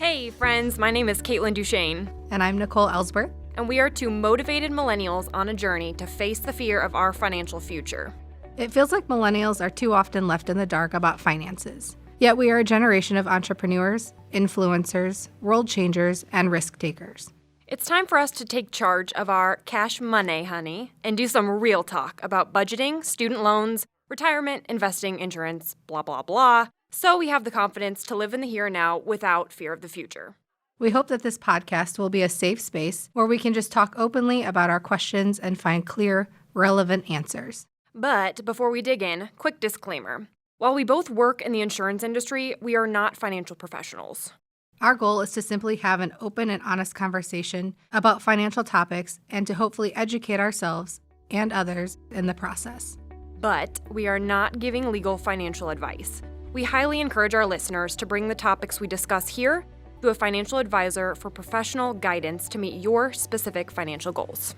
Hey friends, my name is Kaitlyn Duchien. And I'm Nicole Ellsworth. And we are two motivated millennials on a journey to face the fear of our financial future. It feels like millennials are too often left in the dark about finances. Yet we are a generation of entrepreneurs, influencers, world changers, and risk takers. It's time for us to take charge of our cash money, honey, and do some real talk about budgeting, student loans, retirement, investing, insurance, blah, blah, blah, so we have the confidence to live in the here and now without fear of the future. We hope that this podcast will be a safe space where we can just talk openly about our questions and find clear, relevant answers. But before we dig in, quick disclaimer. While we both work in the insurance industry, we are not financial professionals. Our goal is to simply have an open and honest conversation about financial topics and to hopefully educate ourselves and others in the process. But we are not giving legal financial advice. We highly encourage our listeners to bring the topics we discuss here to a financial advisor for professional guidance to meet your specific financial goals.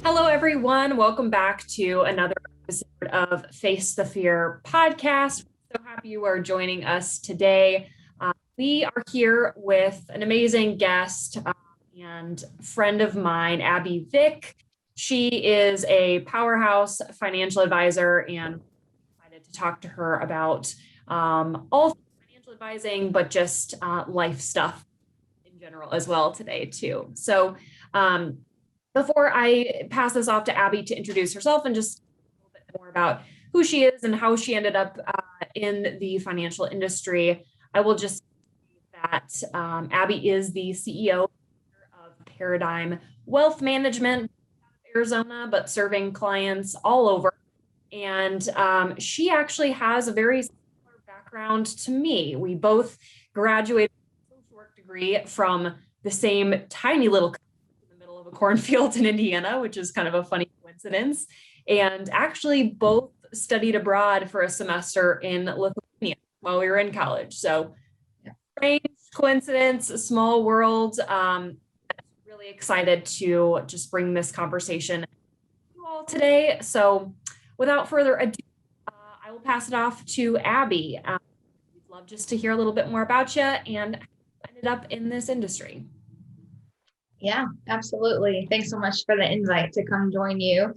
Hello, everyone. Welcome back to another episode of Face the Fear podcast. So happy you are joining us today. We are here with an amazing guest and friend of mine, Abby Vick. She is a powerhouse financial advisor, and I'm excited to talk to her about all financial advising, but just life stuff in general as well today too. So before I pass this off to Abby to introduce herself and just a little bit more about who she is and how she ended up in the financial industry, I will just say that Abby is the CEO of Paradigm Wealth Management out of Arizona, but serving clients all over. And she actually has a very background to me. We both graduated with a social work degree from the same tiny little in the middle of a cornfield in Indiana, which is kind of a funny coincidence, and actually both studied abroad for a semester in Lithuania while we were in college. So strange coincidence, a small world. Really excited to just bring this conversation to you all today. So without further ado, I will pass it off to Abby. We'd love just to hear a little bit more about you and how you ended up in this industry. Yeah, absolutely. Thanks so much for the invite to come join you.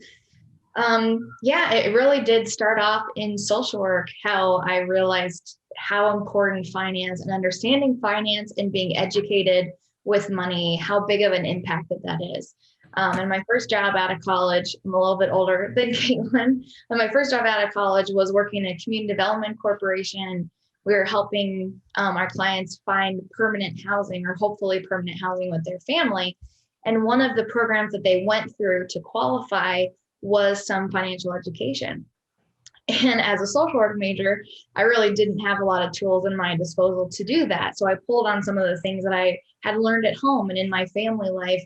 It really did start off in social work, how I realized how important finance and understanding finance and being educated with money, how big of an impact that is. And my first job out of college, I'm a little bit older than Kaitlyn, but my first job out of college was working in a community development corporation. We were helping our clients find permanent housing or hopefully permanent housing with their family. And one of the programs that they went through to qualify was some financial education. And as a social work major, I really didn't have a lot of tools in my disposal to do that. So I pulled on some of the things that I had learned at home and in my family life.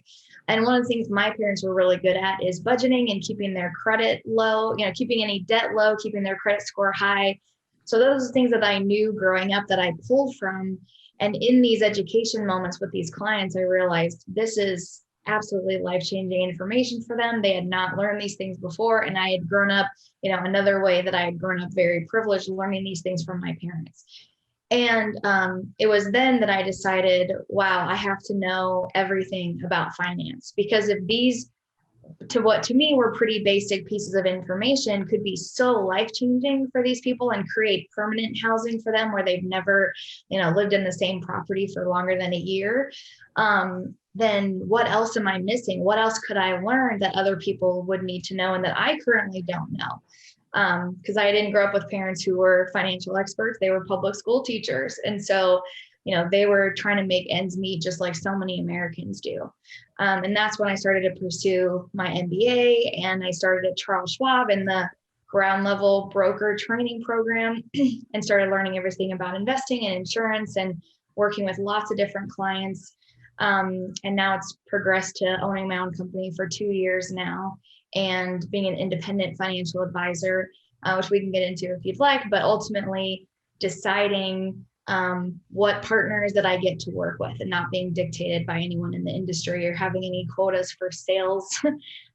And one of the things my parents were really good at is budgeting and keeping their credit low, keeping any debt low, keeping their credit score high. So those are things that I knew growing up that I pulled from. And in these education moments with these clients, I realized this is absolutely life-changing information for them. They had not learned these things before. And I had grown up, another way that I had grown up very privileged, learning these things from my parents. And it was then that I decided, wow, I have to know everything about finance, because if these, to what to me were pretty basic pieces of information, could be so life-changing for these people and create permanent housing for them where they've never, lived in the same property for longer than a year, then what else am I missing? What else could I learn that other people would need to know and that I currently don't know? Because I didn't grow up with parents who were financial experts. They were public school teachers. And so, they were trying to make ends meet just like so many Americans do. And that's when I started to pursue my MBA, and I started at Charles Schwab in the ground level broker training program and started learning everything about investing and insurance and working with lots of different clients. And now it's progressed to owning my own company for 2 years now and being an independent financial advisor, which we can get into if you'd like, but ultimately deciding what partners that I get to work with and not being dictated by anyone in the industry or having any quotas for sales,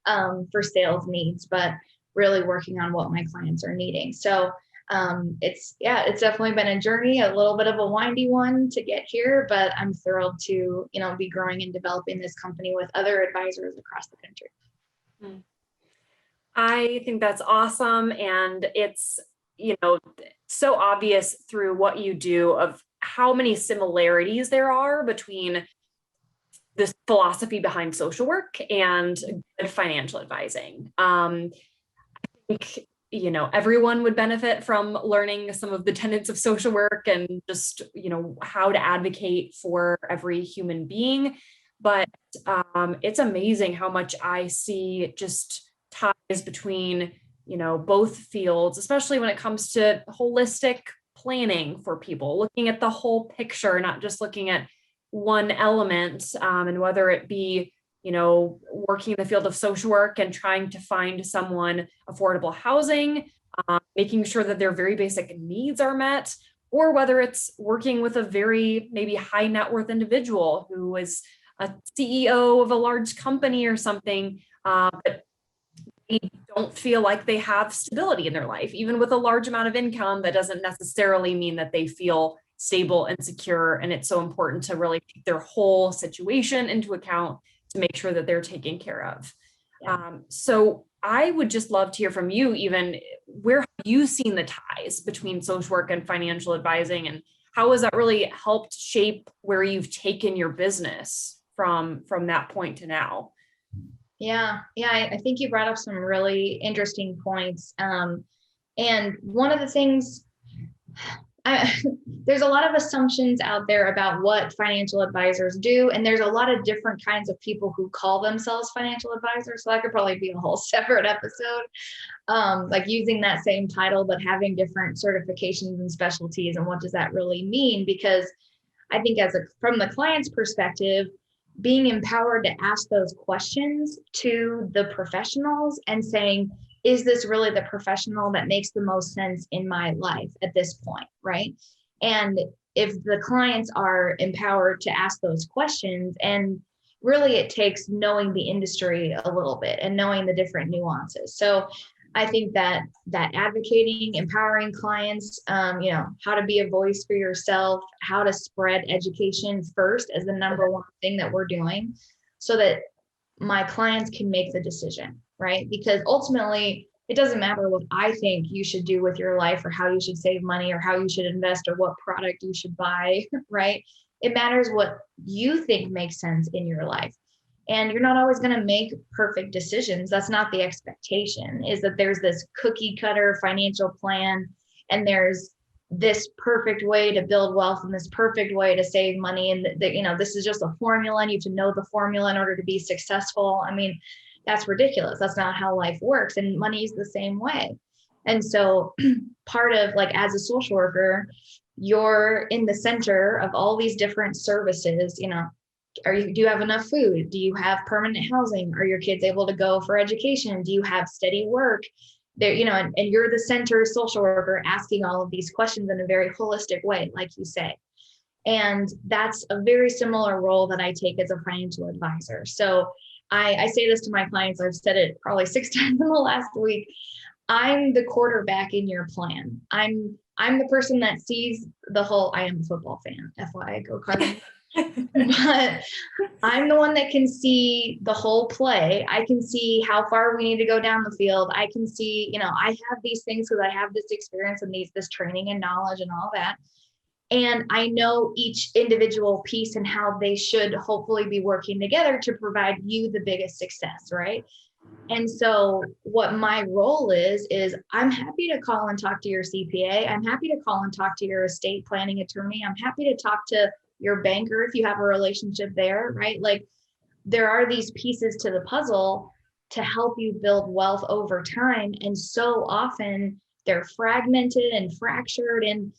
for sales needs, but really working on what my clients are needing. So It's definitely been a journey, a little bit of a windy one to get here, but I'm thrilled to, be growing and developing this company with other advisors across the country. I think that's awesome. And it's, so obvious through what you do of how many similarities there are between this philosophy behind social work and good financial advising. I think, everyone would benefit from learning some of the tenets of social work and just, how to advocate for every human being. But it's amazing how much I see just ties between, both fields, especially when it comes to holistic planning for people, looking at the whole picture, not just looking at one element, and whether it be, working in the field of social work and trying to find someone affordable housing, making sure that their very basic needs are met, or whether it's working with a very maybe high net worth individual who is a CEO of a large company or something, but they don't feel like they have stability in their life. Even with a large amount of income, that doesn't necessarily mean that they feel stable and secure. And it's so important to really take their whole situation into account to make sure that they're taken care of. Yeah. So I would just love to hear from you, even where have you seen the ties between social work and financial advising, and how has that really helped shape where you've taken your business from that point to now? Yeah, I think you brought up some really interesting points. And one of the things, there's a lot of assumptions out there about what financial advisors do. And there's a lot of different kinds of people who call themselves financial advisors. So that could probably be a whole separate episode, like using that same title, but having different certifications and specialties. And what does that really mean? Because I think from the client's perspective, being empowered to ask those questions to the professionals and saying, is this really the professional that makes the most sense in my life at this point, right? And if the clients are empowered to ask those questions, and really it takes knowing the industry a little bit and knowing the different nuances. So I think that advocating, empowering clients, how to be a voice for yourself, how to spread education first as the number one thing that we're doing so that my clients can make the decision, right? Because ultimately, it doesn't matter what I think you should do with your life or how you should save money or how you should invest or what product you should buy, right? It matters what you think makes sense in your life. And you're not always going to make perfect decisions. That's not the expectation, is that there's this cookie cutter financial plan and there's this perfect way to build wealth and this perfect way to save money. And this is just a formula and you have to know the formula in order to be successful. I mean, that's ridiculous. That's not how life works. And money is the same way. And so part of as a social worker, you're in the center of all these different services, do you have enough food? Do you have permanent housing? Are your kids able to go for education? Do you have steady work? There, and you're the center social worker asking all of these questions in a very holistic way, like you say. And that's a very similar role that I take as a financial advisor. So I say this to my clients. I've said it probably 6 times in the last week. I'm the quarterback in your plan. I'm the person that sees the whole. I am a football fan, FYI, go Cardinals. But I'm the one that can see the whole play. I can see how far we need to go down the field. I can see, I have these things because I have this experience and this training and knowledge and all that. And I know each individual piece and how they should hopefully be working together to provide you the biggest success, right? And so what my role is I'm happy to call and talk to your CPA. I'm happy to call and talk to your estate planning attorney. I'm happy to talk to your banker if you have a relationship there, right? There are these pieces to the puzzle to help you build wealth over time. And so often they're fragmented and fractured. And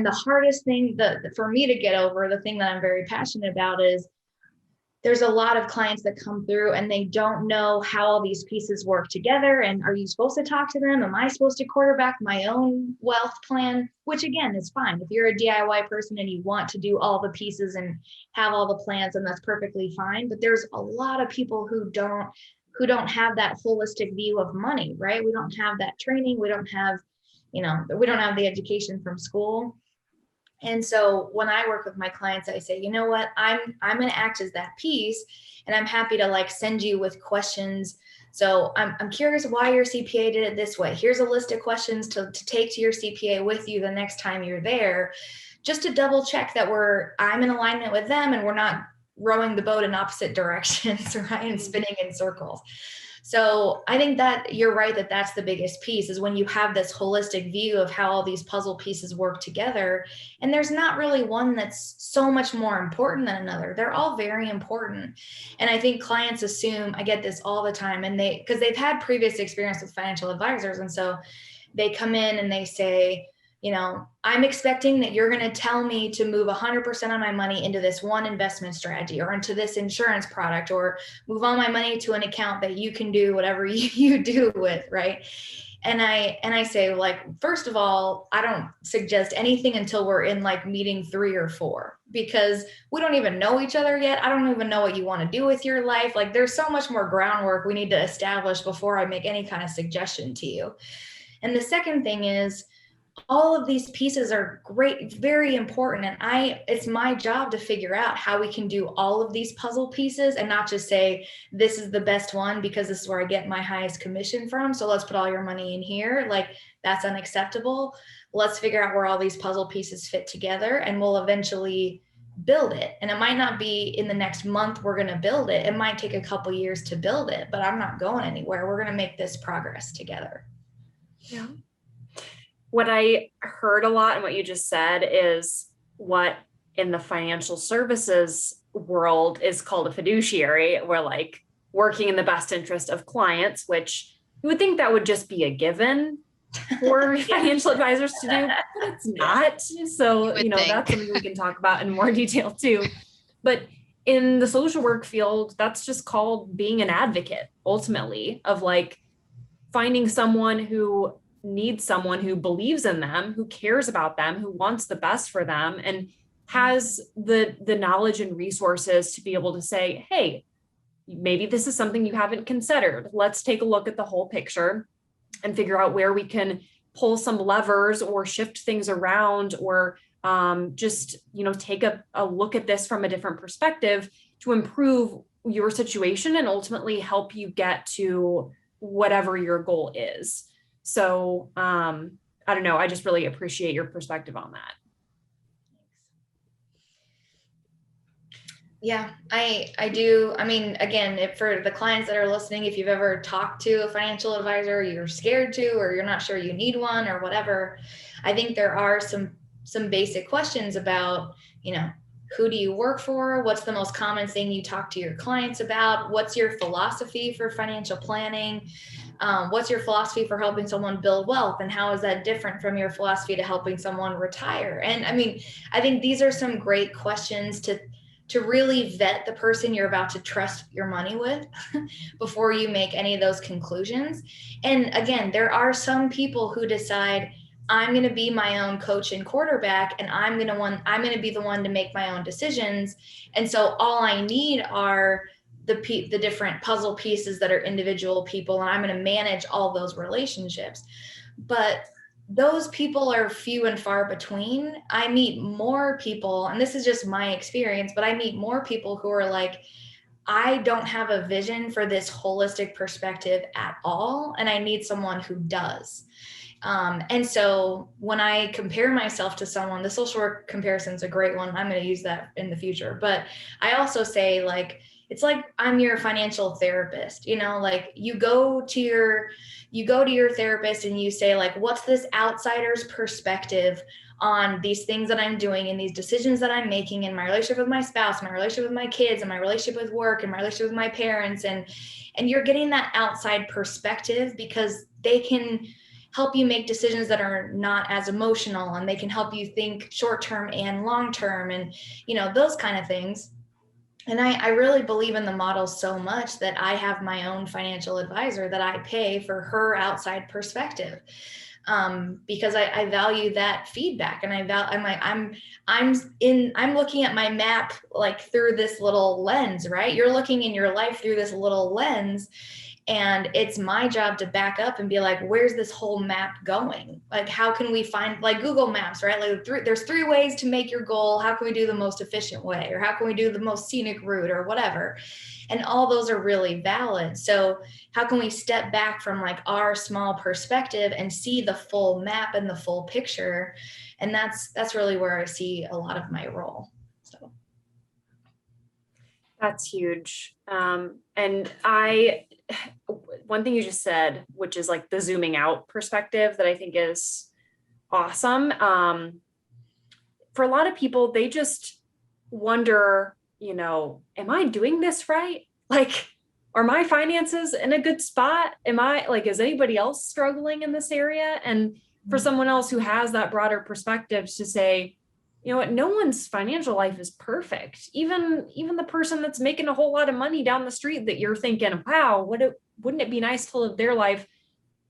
the hardest thing for me to get over, the thing that I'm very passionate about, is there's a lot of clients that come through and they don't know how all these pieces work together. And are you supposed to talk to them? Am I supposed to quarterback my own wealth plan? Which again is fine. If you're a DIY person and you want to do all the pieces and have all the plans, and that's perfectly fine. But there's a lot of people who don't have that holistic view of money, right? We don't have that training. We don't have we don't have the education from school. And so when I work with my clients, I say, you know what, I'm going to act as that piece, and I'm happy to like send you with questions. So I'm curious why your CPA did it this way. Here's a list of questions to take to your CPA with you the next time you're there, just to double check that I'm in alignment with them and we're not rowing the boat in opposite directions, right? And spinning in circles. So I think that you're right, that that's the biggest piece, is when you have this holistic view of how all these puzzle pieces work together. And there's not really one that's so much more important than another. They're all very important. And I think clients assume, I get this all the time, and because they've had previous experience with financial advisors. And so they come in and they say, I'm expecting that you're going to tell me to move 100% of my money into this one investment strategy, or into this insurance product, or move all my money to an account that you can do whatever you do with, right? And I say, like, first of all, I don't suggest anything until we're in like meeting 3 or 4, because we don't even know each other yet. I don't even know what you want to do with your life. Like, there's so much more groundwork we need to establish before I make any kind of suggestion to you. And the second thing is, all of these pieces are great, very important. And it's my job to figure out how we can do all of these puzzle pieces, and not just say, this is the best one because this is where I get my highest commission from, so let's put all your money in here. Like, that's unacceptable. Let's figure out where all these puzzle pieces fit together, and we'll eventually build it. And it might not be in the next month we're going to build it. It might take a couple years to build it, but I'm not going anywhere. We're going to make this progress together. Yeah. What I heard a lot and what you just said is what in the financial services world is called a fiduciary. We're like working in the best interest of clients, which you would think that would just be a given for financial advisors to do, but it's not. So, that's something we can talk about in more detail too. But in the social work field, that's just called being an advocate, ultimately, of like finding someone who needs someone who believes in them, who cares about them, who wants the best for them, and has the knowledge and resources to be able to say, hey, maybe this is something you haven't considered. Let's take a look at the whole picture and figure out where we can pull some levers or shift things around, or just, take a look at this from a different perspective to improve your situation and ultimately help you get to whatever your goal is. So I don't know. I just really appreciate your perspective on that. Yeah, I do. I mean, again, for the clients that are listening, if you've ever talked to a financial advisor, you're scared to, or you're not sure you need one or whatever, I think there are some basic questions about, who do you work for? What's the most common thing you talk to your clients about? What's your philosophy for financial planning? What's your philosophy for helping someone build wealth? And how is that different from your philosophy to helping someone retire? And I mean, I think these are some great questions to really vet the person you're about to trust your money with before you make any of those conclusions. And again, there are some people who decide, I'm going to be my own coach and quarterback, and I'm going to be the one to make my own decisions. And so all I need are the different puzzle pieces that are individual people, and I'm going to manage all those relationships. But those people are few and far between. I meet more people, and this is just my experience, but I meet more people who are like, I don't have a vision for this holistic perspective at all, and I need someone who does. And so when I compare myself to someone, the social work comparison is a great one. I'm going to use that in the future. But I also say, like, it's like I'm your financial therapist, like you go to your therapist and you say, like, what's this outsider's perspective on these things that I'm doing and these decisions that I'm making in my relationship with my spouse, my relationship with my kids, and my relationship with work, and my relationship with my parents. And you're getting that outside perspective because they can help you make decisions that are not as emotional, and they can help you think short-term and long-term, and, those kind of things. And I really believe in the model so much that I have my own financial advisor that I pay for her outside perspective, because I value that feedback. And I'm looking at my map, like, through this little lens, right? You're looking in your life through this little lens. And it's my job to back up and be like, where's this whole map going? Like, how can we find, like Google Maps, right? Like there's 3 ways to make your goal. How can we do the most efficient way? Or how can we do the most scenic route or whatever? And all those are really valid. So how can we step back from like our small perspective and see the full map and the full picture? And that's really where I see a lot of my role. So that's huge. And one thing you just said, which is like the zooming out perspective that I think is awesome. For a lot of people, they just wonder, am I doing this right? Like, are my finances in a good spot? Is anybody else struggling in this area? And for someone else who has that broader perspective to say, you know what, no one's financial life is perfect. Even the person that's making a whole lot of money down the street that you're thinking, wow, wouldn't it be nice to live their life?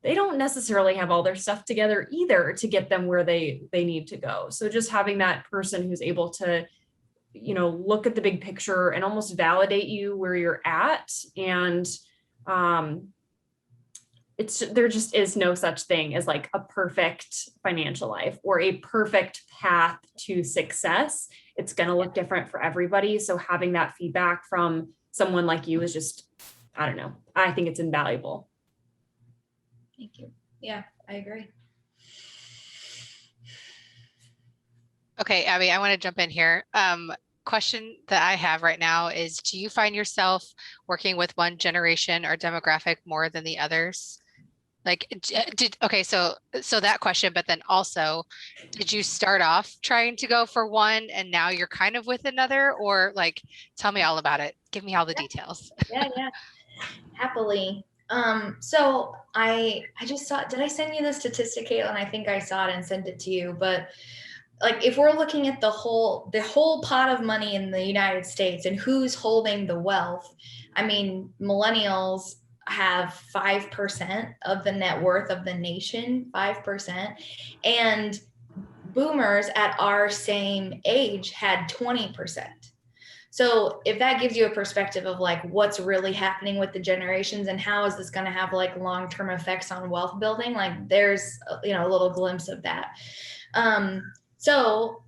They don't necessarily have all their stuff together either to get them where they need to go. So just having that person who's able to, look at the big picture and almost validate you where you're at. And there just is no such thing as like a perfect financial life or a perfect path to success. It's going to look different for everybody. So having that feedback from someone like you is just, I don't know, I think it's invaluable. Thank you. Yeah, I agree. Okay, Abby, I want to jump in here. Question that I have right now is, do you find yourself working with one generation or demographic more than the others? Like, so that question, but then also, did you start off trying to go for one and now you're kind of with another, or like, tell me all about it. Give me all the details. Yeah. Happily. So I just saw, did I send you the statistic, Kaitlyn? I think I saw it and sent it to you, but like, if we're looking at the whole pot of money in the United States and who's holding the wealth, I mean, millennials have 5% of the net worth of the nation, 5%. And boomers at our same age had 20%. So if that gives you a perspective of like what's really happening with the generations and how is this going to have like long-term effects on wealth building, like there's, a little glimpse of that. So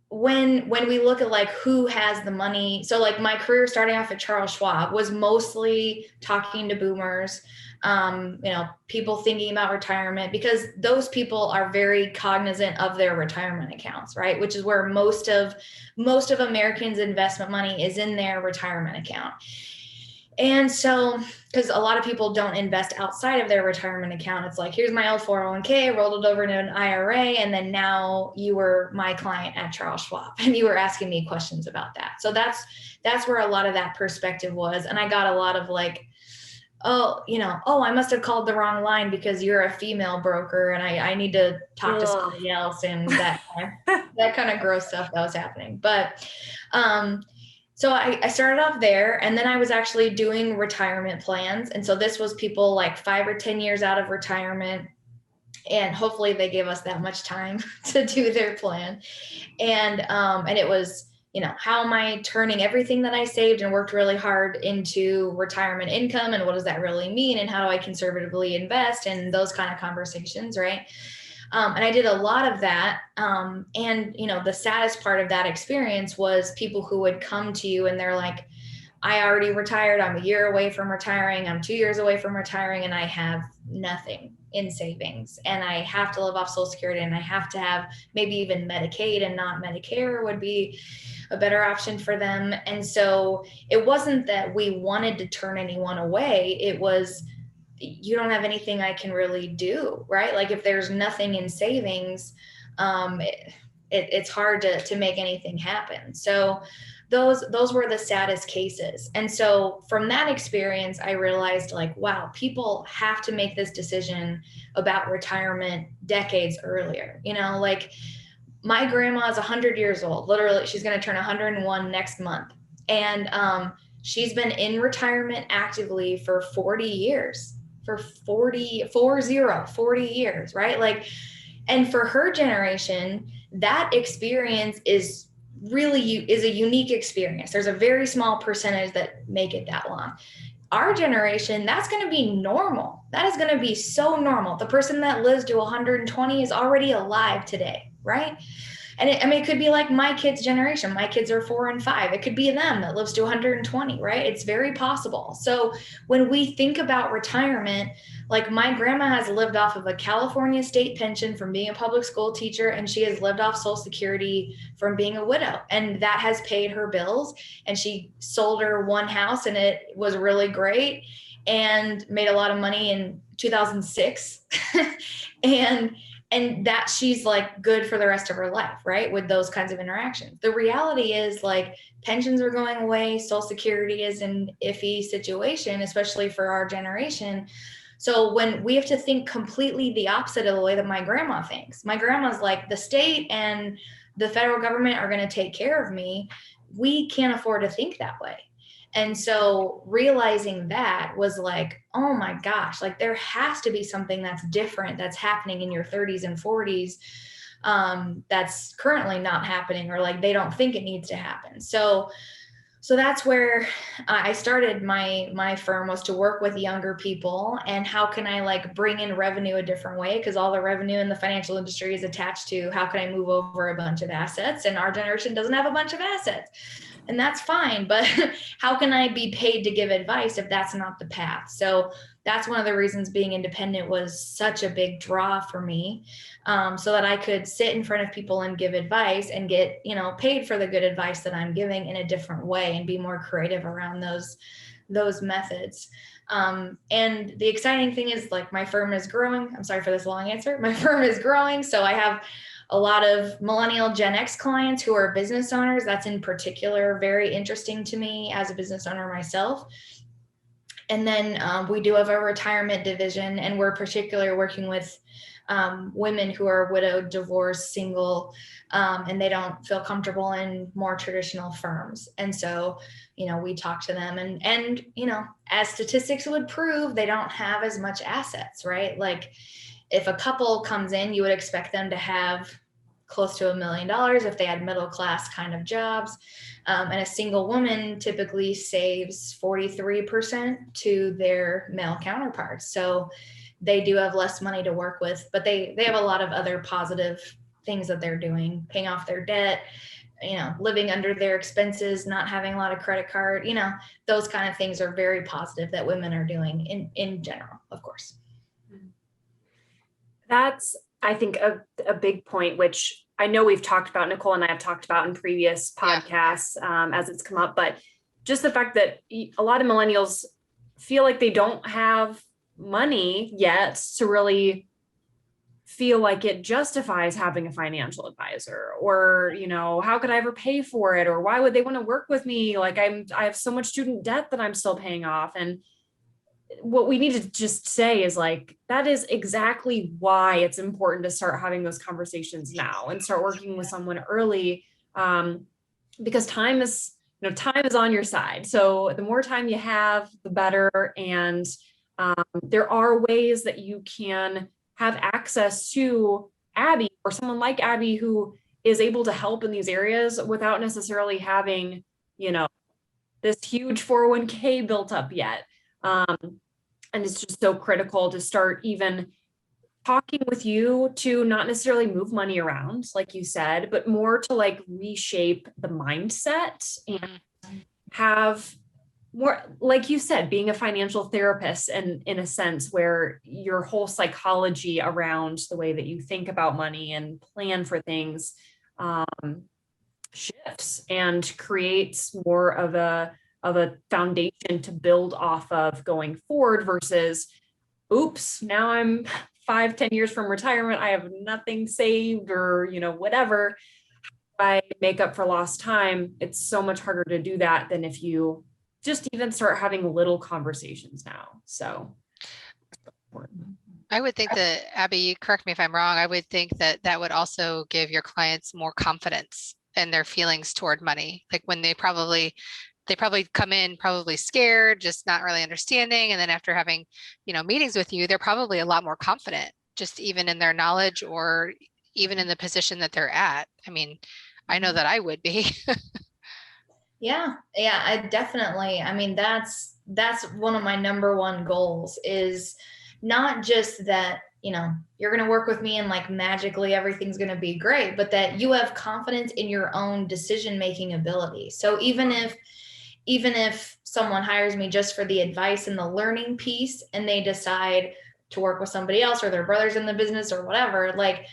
when we look at like who has the money, so like my career starting off at Charles Schwab was mostly talking to boomers, people thinking about retirement, because those people are very cognizant of their retirement accounts, right? Which is where most of Americans' investment money is in their retirement account. And so, because a lot of people don't invest outside of their retirement account, it's like, here's my old 401k, rolled it over into an IRA, and then now you were my client at Charles Schwab and you were asking me questions about that. So that's where a lot of that perspective was. And I got a lot of like, I must have called the wrong line because you're a female broker and I need to talk to somebody else, and that kind of gross stuff that was happening. But so I started off there, and then I was actually doing retirement plans. And so this was people like 5 or 10 years out of retirement, and hopefully they gave us that much time to do their plan. And it was, how am I turning everything that I saved and worked really hard into retirement income? And what does that really mean? And how do I conservatively invest? And those kind of conversations, right? And I did a lot of that. And, the saddest part of that experience was people who would come to you and they're like, I already retired. I'm a year away from retiring. I'm 2 years away from retiring, and I have nothing in savings, and I have to live off Social Security, and I have to have maybe even Medicaid and not Medicare would be a better option for them. And so it wasn't that we wanted to turn anyone away. It was, you don't have anything I can really do, right? Like if there's nothing in savings, it's hard to make anything happen. So those were the saddest cases. And so from that experience, I realized like, wow, people have to make this decision about retirement decades earlier. Like my grandma is 100 years old, literally, she's going to turn 101 next month. And she's been in retirement actively for 40 years. For 40 years, right? Like, and for her generation, that experience is a unique experience. There's a very small percentage that make it that long. our generation, that's going to be normal. That is going to be so normal. The person that lives to 120 is already alive today, right? And it could be like my kids' generation. My kids are 4 and 5. It could be them that lives to 120, right? It's very possible. So when we think about retirement, like my grandma has lived off of a California state pension from being a public school teacher, and she has lived off Social Security from being a widow. And that has paid her bills. And she sold her one house, and it was really great and made a lot of money in 2006. and that she's like good for the rest of her life, right? With those kinds of interactions. The reality is like pensions are going away. Social Security is an iffy situation, especially for our generation. So when we have to think completely the opposite of the way that my grandma thinks, my grandma's like, the state and the federal government are going to take care of me. We can't afford to think that way. And so realizing that was like, oh my gosh, like there has to be something that's different that's happening in your 30s and 40s that's currently not happening, or like they don't think it needs to happen. So that's where I started my firm, was to work with younger people, and how can I like bring in revenue a different way? Because all the revenue in the financial industry is attached to how can I move over a bunch of assets, and our generation doesn't have a bunch of assets. And that's fine, but how can I be paid to give advice if that's not the path? So that's one of the reasons being independent was such a big draw for me, so that I could sit in front of people and give advice and get, paid for the good advice that I'm giving in a different way and be more creative around those methods. And the exciting thing is like my firm is growing. I'm sorry for this long answer. My firm is growing. So I have a lot of millennial Gen X clients who are business owners. That's in particular very interesting to me as a business owner myself. And then we do have a retirement division, and we're particularly working with women who are widowed, divorced, single, and they don't feel comfortable in more traditional firms. And so, we talk to them, and as statistics would prove, they don't have as much assets, right? Like if a couple comes in, you would expect them to have close to $1 million if they had middle class kind of jobs. And a single woman typically saves 43% to their male counterparts. So they do have less money to work with, but they have a lot of other positive things that they're doing, paying off their debt, living under their expenses, not having a lot of credit card, those kind of things are very positive that women are doing in general, of course. That's, I think, a big point, which I know we've talked about, Nicole and I have talked about in previous podcasts as it's come up, but just the fact that a lot of millennials feel like they don't have money yet to really feel like it justifies having a financial advisor, or, how could I ever pay for it? Or why would they want to work with me? Like I have so much student debt that I'm still paying off. And what we need to just say is like, that is exactly why it's important to start having those conversations now and start working with someone early, because time is on your side. So the more time you have, the better. And there are ways that you can have access to Abby or someone like Abby who is able to help in these areas without necessarily having, this huge 401k built up yet. And it's just so critical to start even talking with you to not necessarily move money around, like you said, but more to like reshape the mindset and have more, like you said, being a financial therapist, and in a sense where your whole psychology around the way that you think about money and plan for things shifts and creates more of a foundation to build off of going forward versus, oops, now I'm 5-10 years from retirement. I have nothing saved, or, whatever. I make up for lost time. It's so much harder to do that than if you just even start having little conversations now. So I would think that, Abby, correct me if I'm wrong, I would think that would also give your clients more confidence in their feelings toward money. Like when they probably come in probably scared, just not really understanding. And then after having, meetings with you, they're probably a lot more confident, just even in their knowledge or even in the position that they're at. I mean, I know that I would be. I definitely, I mean, that's one of my number one goals, is not just that, you're going to work with me and like magically everything's going to be great, but that you have confidence in your own decision-making ability. So even if someone hires me just for the advice and the learning piece, and they decide to work with somebody else, or their brothers in the business or whatever, like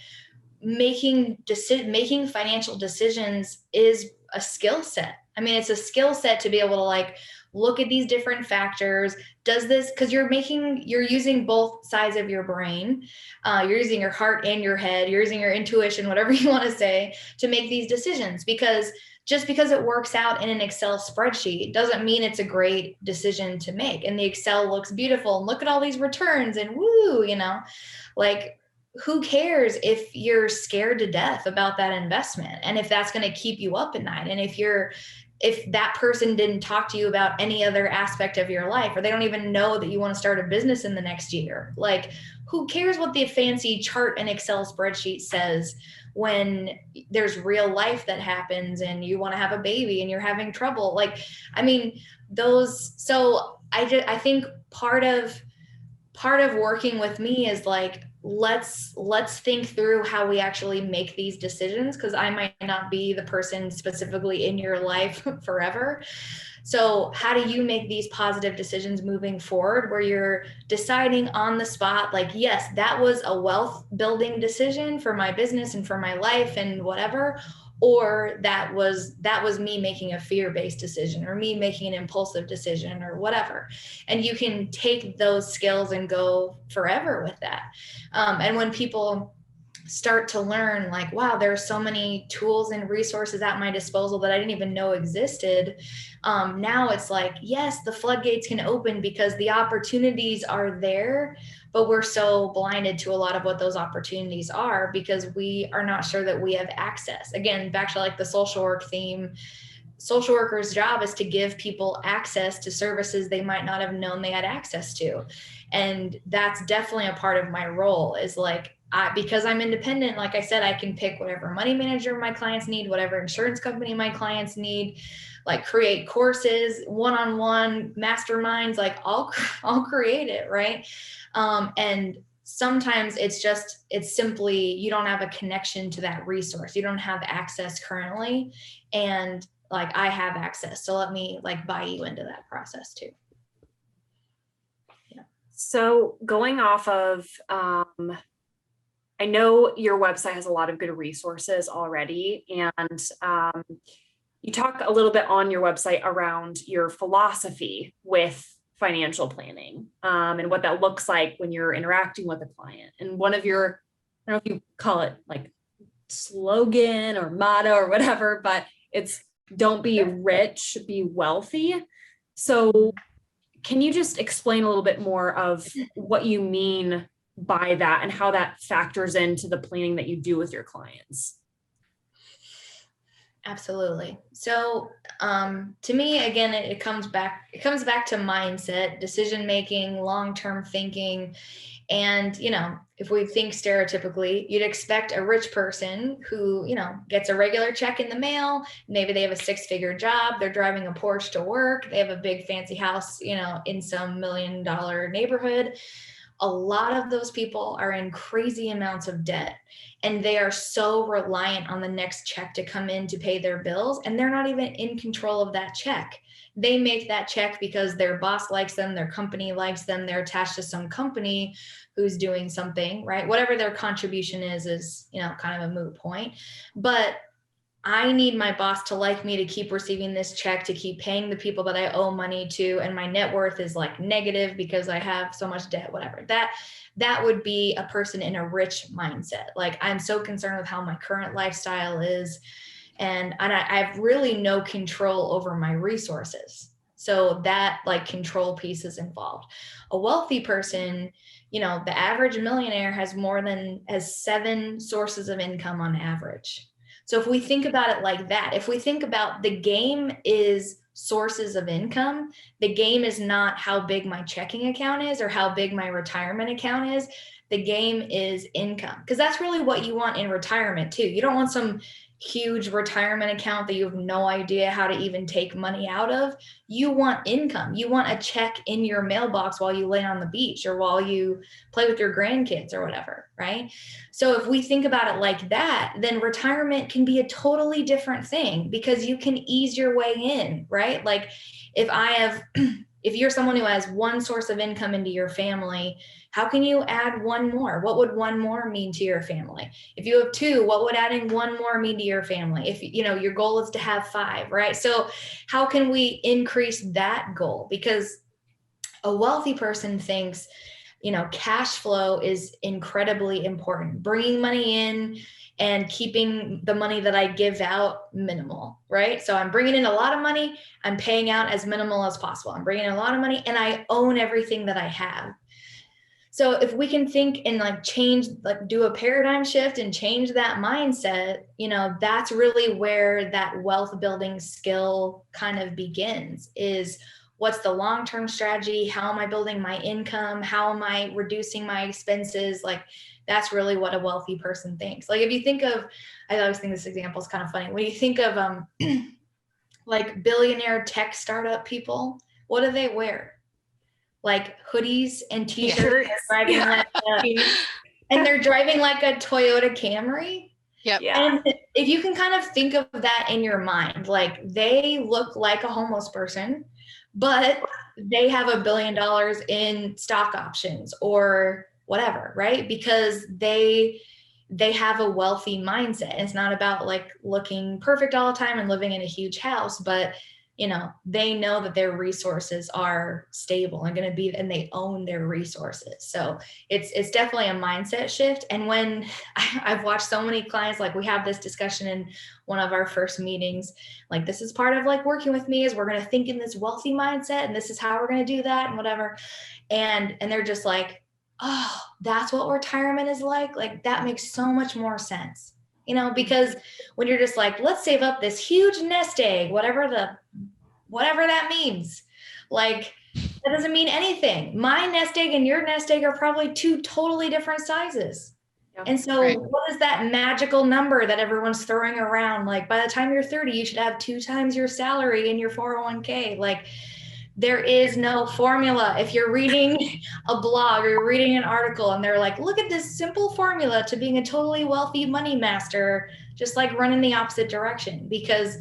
making financial decisions is a skill set. I mean, it's a skill set to be able to like look at these different factors. Does this, because you're using both sides of your brain. You're using your heart and your head. You're using your intuition, whatever you want to say, to make these decisions. Because just because it works out in an Excel spreadsheet doesn't mean it's a great decision to make. And the Excel looks beautiful and look at all these returns and woo, like, who cares if you're scared to death about that investment, and if that's going to keep you up at night, and if that person didn't talk to you about any other aspect of your life, or they don't even know that you want to start a business in the next year. Like, who cares what the fancy chart and Excel spreadsheet says when there's real life that happens and you want to have a baby and you're having trouble? Like, I mean, so I think part of working with me is like, let's think through how we actually make these decisions, because I might not be the person specifically in your life forever. So how do you make these positive decisions moving forward, where you're deciding on the spot, like, yes, that was a wealth building decision for my business and for my life and whatever, or that was me making a fear-based decision, or me making an impulsive decision, or whatever. And you can take those skills and go forever with that. And when people start to learn, like, wow, there are so many tools and resources at my disposal that I didn't even know existed. Now it's like, yes, the floodgates can open because the opportunities are there, but we're so blinded to a lot of what those opportunities are because we are not sure that we have access. Again, back to like the social work theme, social workers' job is to give people access to services they might not have known they had access to. And that's definitely a part of my role, is like, because I'm independent, like I said, I can pick whatever money manager my clients need, whatever insurance company my clients need, like create courses, one-on-one masterminds, like I'll create it, right? And sometimes it's simply, you don't have a connection to that resource. You don't have access currently. And like, I have access. So let me like buy you into that process too. Yeah. So going off of, I know your website has a lot of good resources already, and you talk a little bit on your website around your philosophy with financial planning, and what that looks like when you're interacting with a client. And one of your, I don't know if you call it like slogan or motto or whatever, but it's don't be rich, be wealthy. So can you just explain a little bit more of what you mean by that and how that factors into the planning that you do with your clients? Absolutely. So to me, again, it comes back to mindset, decision making, long-term thinking. And, if we think stereotypically, you'd expect a rich person who, gets a regular check in the mail. Maybe they have a 6-figure job. They're driving a Porsche to work. They have a big fancy house, in some $1 million neighborhood. A lot of those people are in crazy amounts of debt, and they are so reliant on the next check to come in to pay their bills. And they're not even in control of that check. They make that check because their boss likes them, their company likes them, they're attached to some company who's doing something, right? Whatever their contribution is, kind of a moot point. But I need my boss to like me to keep receiving this check, to keep paying the people that I owe money to. And my net worth is like negative because I have so much debt, whatever. That would be a person in a rich mindset. Like, I'm so concerned with how my current lifestyle is. And I have really no control over my resources. So that like control piece is involved. A wealthy person, the average millionaire has 7 sources of income on average. So if we think about it like that, if we think about the game is sources of income, the game is not how big my checking account is or how big my retirement account is. The game is income, because that's really what you want in retirement too. You don't want some huge retirement account that you have no idea how to even take money out of. You want income. You want a check in your mailbox while you lay on the beach or while you play with your grandkids or whatever, right? So if we think about it like that, then retirement can be a totally different thing because you can ease your way in, right? Like if you're someone who has one source of income into your family, how can you add one more? What would one more mean to your family? If you have two, what would adding one more mean to your family? If your goal is to have five, right? So how can we increase that goal? Because a wealthy person thinks, cash flow is incredibly important. Bringing money in and keeping the money that I give out minimal, right? So I'm bringing in a lot of money, I'm paying out as minimal as possible. I'm bringing in a lot of money and I own everything that I have. So if we can think and do a paradigm shift and change that mindset, that's really where that wealth building skill kind of begins, is what's the long-term strategy? How am I building my income? How am I reducing my expenses? Like, that's really what a wealthy person thinks. Like, if you think of, I always think this example is kind of funny. When you think of like billionaire tech startup people, what do they wear? Like hoodies and t-shirts, and they're driving like a Toyota Camry. Yep. Yeah. And if you can kind of think of that in your mind, like they look like a homeless person, but they have $1 billion in stock options or whatever, right? Because they have a wealthy mindset. It's not about like looking perfect all the time and living in a huge house, but they know that their resources are stable and going to be, and they own their resources. So it's definitely a mindset shift. And when I've watched so many clients, like we have this discussion in one of our first meetings, like this is part of like working with me is we're going to think in this wealthy mindset and this is how we're going to do that and whatever. And they're just like, oh, that's what retirement is like. Like that makes so much more sense. Because when you're just like, let's save up this huge nest egg, whatever that means, like that doesn't mean anything. My nest egg and your nest egg are probably two totally different sizes. Yep. And so What is that magical number that everyone's throwing around? Like by the time you're 30, you should have 2 times your salary in your 401k. Like there is no formula. If you're reading a blog or you're reading an article and they're like, look at this simple formula to being a totally wealthy money master, just like run in the opposite direction. Because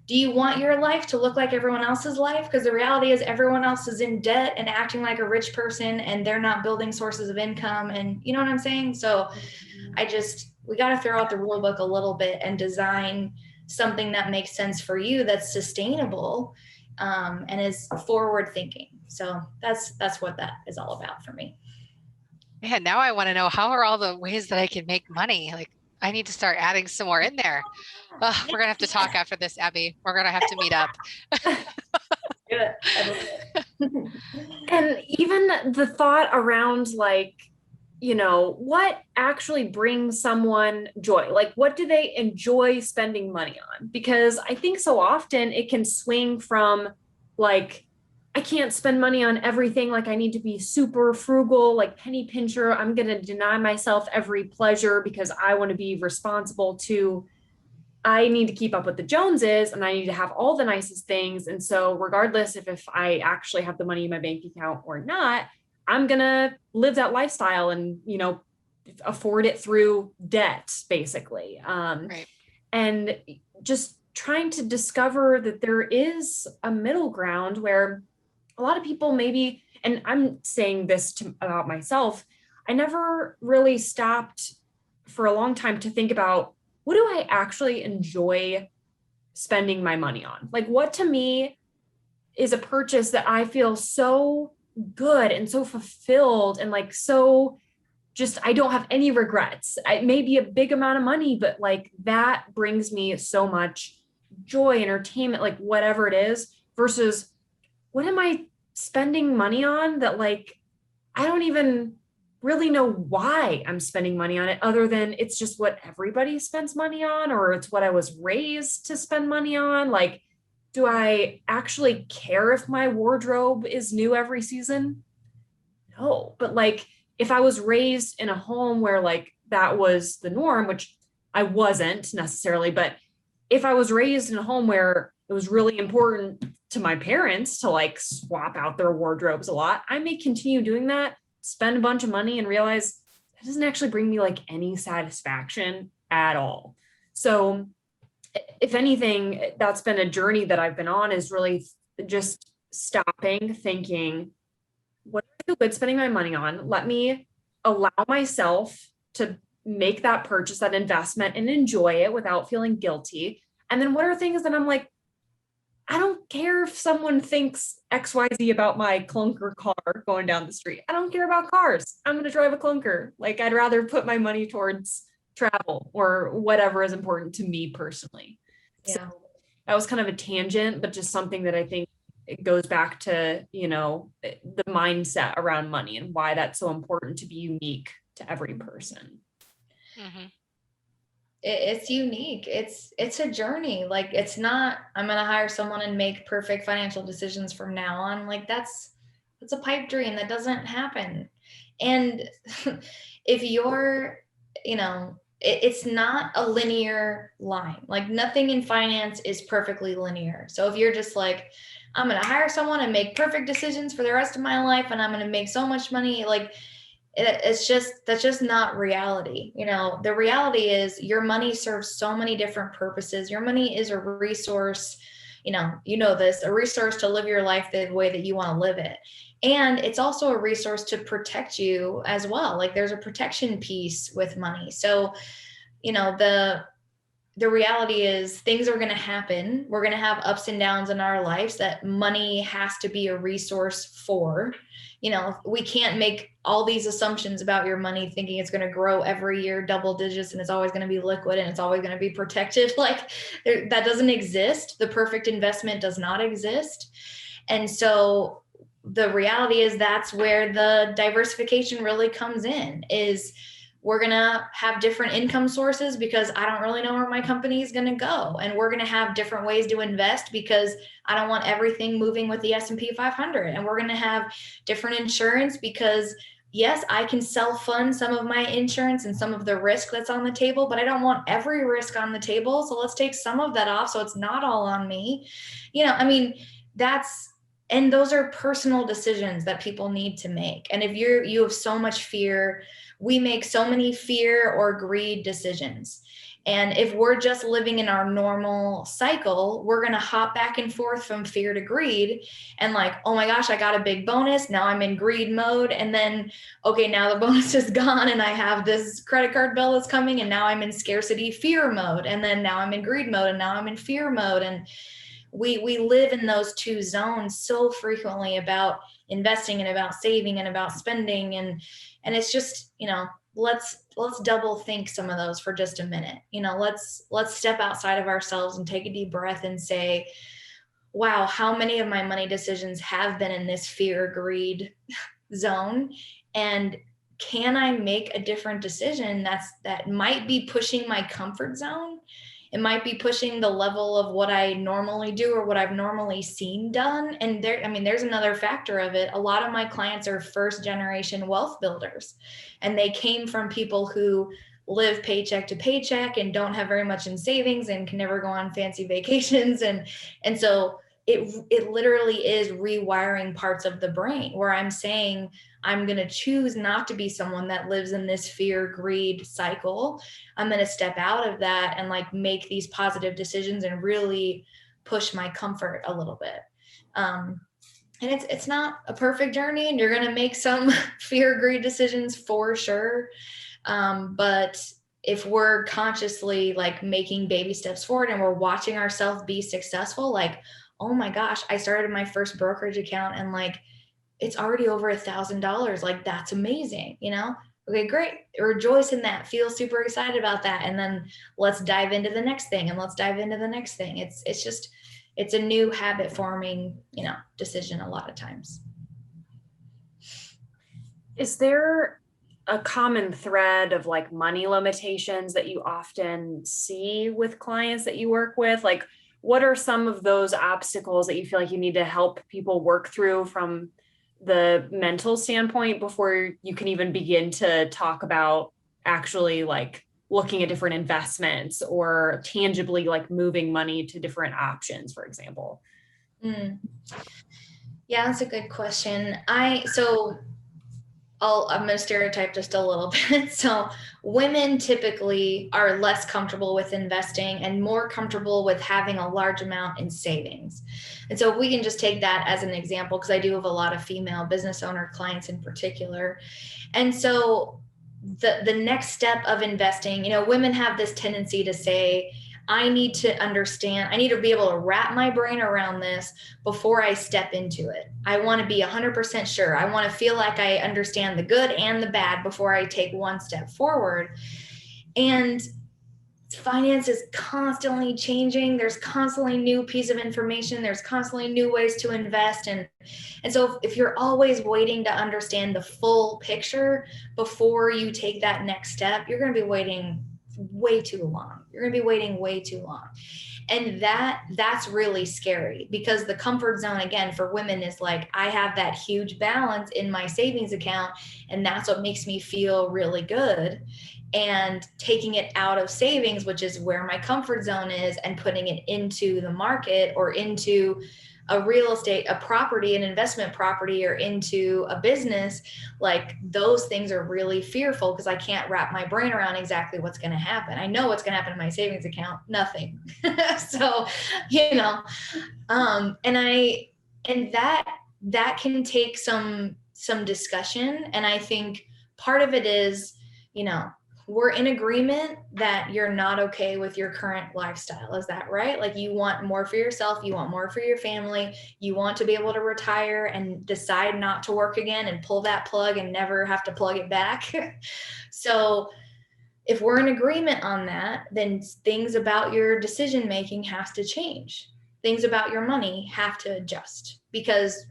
do you want your life to look like everyone else's life? Because the reality is everyone else is in debt and acting like a rich person and they're not building sources of income. And you know what I'm saying? So we got to throw out the rule book a little bit and design something that makes sense for you, that's sustainable, and is forward thinking. So that's what that is all about for me. Yeah, now I want to know, how are all the ways that I can make money? Like I need to start adding some more in there. We're going to have to talk after this, Abby. We're going to have to meet up. Good. And even the thought around like, what actually brings someone joy? Like, what do they enjoy spending money on? Because I think so often it can swing from like, I can't spend money on everything. Like I need to be super frugal, like penny pincher. I'm going to deny myself every pleasure because I want to be responsible, to I need to keep up with the Joneses and I need to have all the nicest things. And so regardless if I actually have the money in my bank account or not, I'm going to live that lifestyle and, afford it through debt, basically. Right. And just trying to discover that there is a middle ground where a lot of people maybe, and I'm saying this about myself, I never really stopped for a long time to think about, what do I actually enjoy spending my money on? Like what to me is a purchase that I feel so good and so fulfilled and like so just, I don't have any regrets. It may be a big amount of money, but like that brings me so much joy, entertainment, like whatever it is, versus what am I spending money on that like, I don't even really know why I'm spending money on it, other than it's just what everybody spends money on, or it's what I was raised to spend money on. Like, do I actually care if my wardrobe is new every season? No, but like, if I was raised in a home where like that was the norm, which I wasn't necessarily, but if I was raised in a home where it was really important to my parents to like swap out their wardrobes a lot, I may continue doing that, spend a bunch of money, and realize that doesn't actually bring me like any satisfaction at all. So if anything, that's been a journey that I've been on, is really just stopping, thinking, what do I feel good spending my money on? Let me allow myself to make that purchase, that investment, and enjoy it without feeling guilty. And then what are things that I'm like, I don't care if someone thinks XYZ about my clunker car going down the street. I don't care about cars. I'm going to drive a clunker. Like, I'd rather put my money towards travel or whatever is important to me personally. Yeah. So that was kind of a tangent, but just something that I think it goes back to, you know, the mindset around money and why that's so important to be unique to every person. Mm-hmm. It's unique. It's a journey. Like, it's not, I'm going to hire someone and make perfect financial decisions from now on. Like, that's a pipe dream that doesn't happen. And if you're, you know, it's not a linear line. Like, nothing in finance is perfectly linear. So if you're just like, I'm going to hire someone and make perfect decisions for the rest of my life, and I'm going to make so much money, like, that's just not reality. You know, the reality is your money serves so many different purposes. Your money is a resource, you know this, a resource to live your life the way that you want to live it. And it's also a resource to protect you as well. Like, there's a protection piece with money. So, you know, the reality is things are going to happen. We're going to have ups and downs in our lives that money has to be a resource for. You know, we can't make all these assumptions about your money thinking it's going to grow every year, double digits, and it's always going to be liquid and it's always going to be protected. Like, that doesn't exist. The perfect investment does not exist. And so the reality is that's where the diversification really comes in, is we're going to have different income sources because I don't really know where my company is going to go. And we're going to have different ways to invest because I don't want everything moving with the S&P 500. And we're going to have different insurance because, yes, I can self-fund some of my insurance and some of the risk that's on the table, but I don't want every risk on the table. So let's take some of that off so it's not all on me. You know, I mean, and those are personal decisions that people need to make. And if you have so much fear, we make so many fear or greed decisions. And if we're just living in our normal cycle, we're going to hop back and forth from fear to greed. And like, oh my gosh, I got a big bonus. Now I'm in greed mode. And then, okay, now the bonus is gone and I have this credit card bill that's coming. And now I'm in scarcity fear mode. And then now I'm in greed mode. And now I'm in fear mode. And we live in those two zones so frequently, about investing and about saving and about spending. And it's just, you know, let's double think some of those for just a minute. You know, let's step outside of ourselves and take a deep breath and say, wow, how many of my money decisions have been in this fear greed zone? And can I make a different decision that might be pushing my comfort zone? It might be pushing the level of what I normally do or what I've normally seen done. And there's another factor of it. A lot of my clients are first generation wealth builders, and they came from people who live paycheck to paycheck and don't have very much in savings and can never go on fancy vacations. And so it literally is rewiring parts of the brain, where I'm saying, I'm going to choose not to be someone that lives in this fear, greed cycle. I'm going to step out of that and like make these positive decisions and really push my comfort a little bit. And it's not a perfect journey, and you're going to make some fear, greed decisions for sure. But if we're consciously like making baby steps forward and we're watching ourselves be successful, like, oh my gosh, I started my first brokerage account and like, it's already over $1,000. Like, that's amazing. You know? Okay, great. Rejoice in that. Feel super excited about that. And then let's dive into the next thing, and let's dive into the next thing. It's a new habit forming, you know, decision a lot of times. Is there a common thread of like money limitations that you often see with clients that you work with? Like, what are some of those obstacles that you feel like you need to help people work through from the mental standpoint before you can even begin to talk about actually like looking at different investments or tangibly like moving money to different options, for example? Yeah, that's a good question. I'm going to stereotype just a little bit. So women typically are less comfortable with investing and more comfortable with having a large amount in savings. And so if we can just take that as an example, because I do have a lot of female business owner clients in particular. And so the next step of investing, women have this tendency to say, I need to understand, I need to be able to wrap my brain around this before I step into it. I want to be 100% sure. I want to feel like I understand the good and the bad before I take one step forward. And finance is constantly changing. There's constantly new piece of information. There's constantly new ways to invest. And so if you're always waiting to understand the full picture before you take that next step, you're going to be waiting way too long. You're going to be waiting way too long. And that's really scary, because the comfort zone, again, for women is like, I have that huge balance in my savings account, and that's what makes me feel really good. And taking it out of savings, which is where my comfort zone is, and putting it into the market or into a real estate, a property, an investment property, or into a business, like those things are really fearful, because I can't wrap my brain around exactly what's going to happen. I know what's going to happen in my savings account, nothing. So, and that can take some discussion. And I think part of it is, we're in agreement that you're not okay with your current lifestyle. Is that right? Like, you want more for yourself. You want more for your family. You want to be able to retire and decide not to work again and pull that plug and never have to plug it back. So if we're in agreement on that, then things about your decision-making have to change. Things about your money have to adjust, because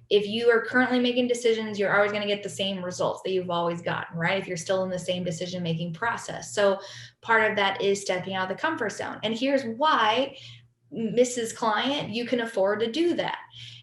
if you are currently making decisions, you're always going to get the same results that you've always gotten, right? If you're still in the same decision-making process. So part of that is stepping out of the comfort zone. And here's why, Mrs. Client, you can afford to do that.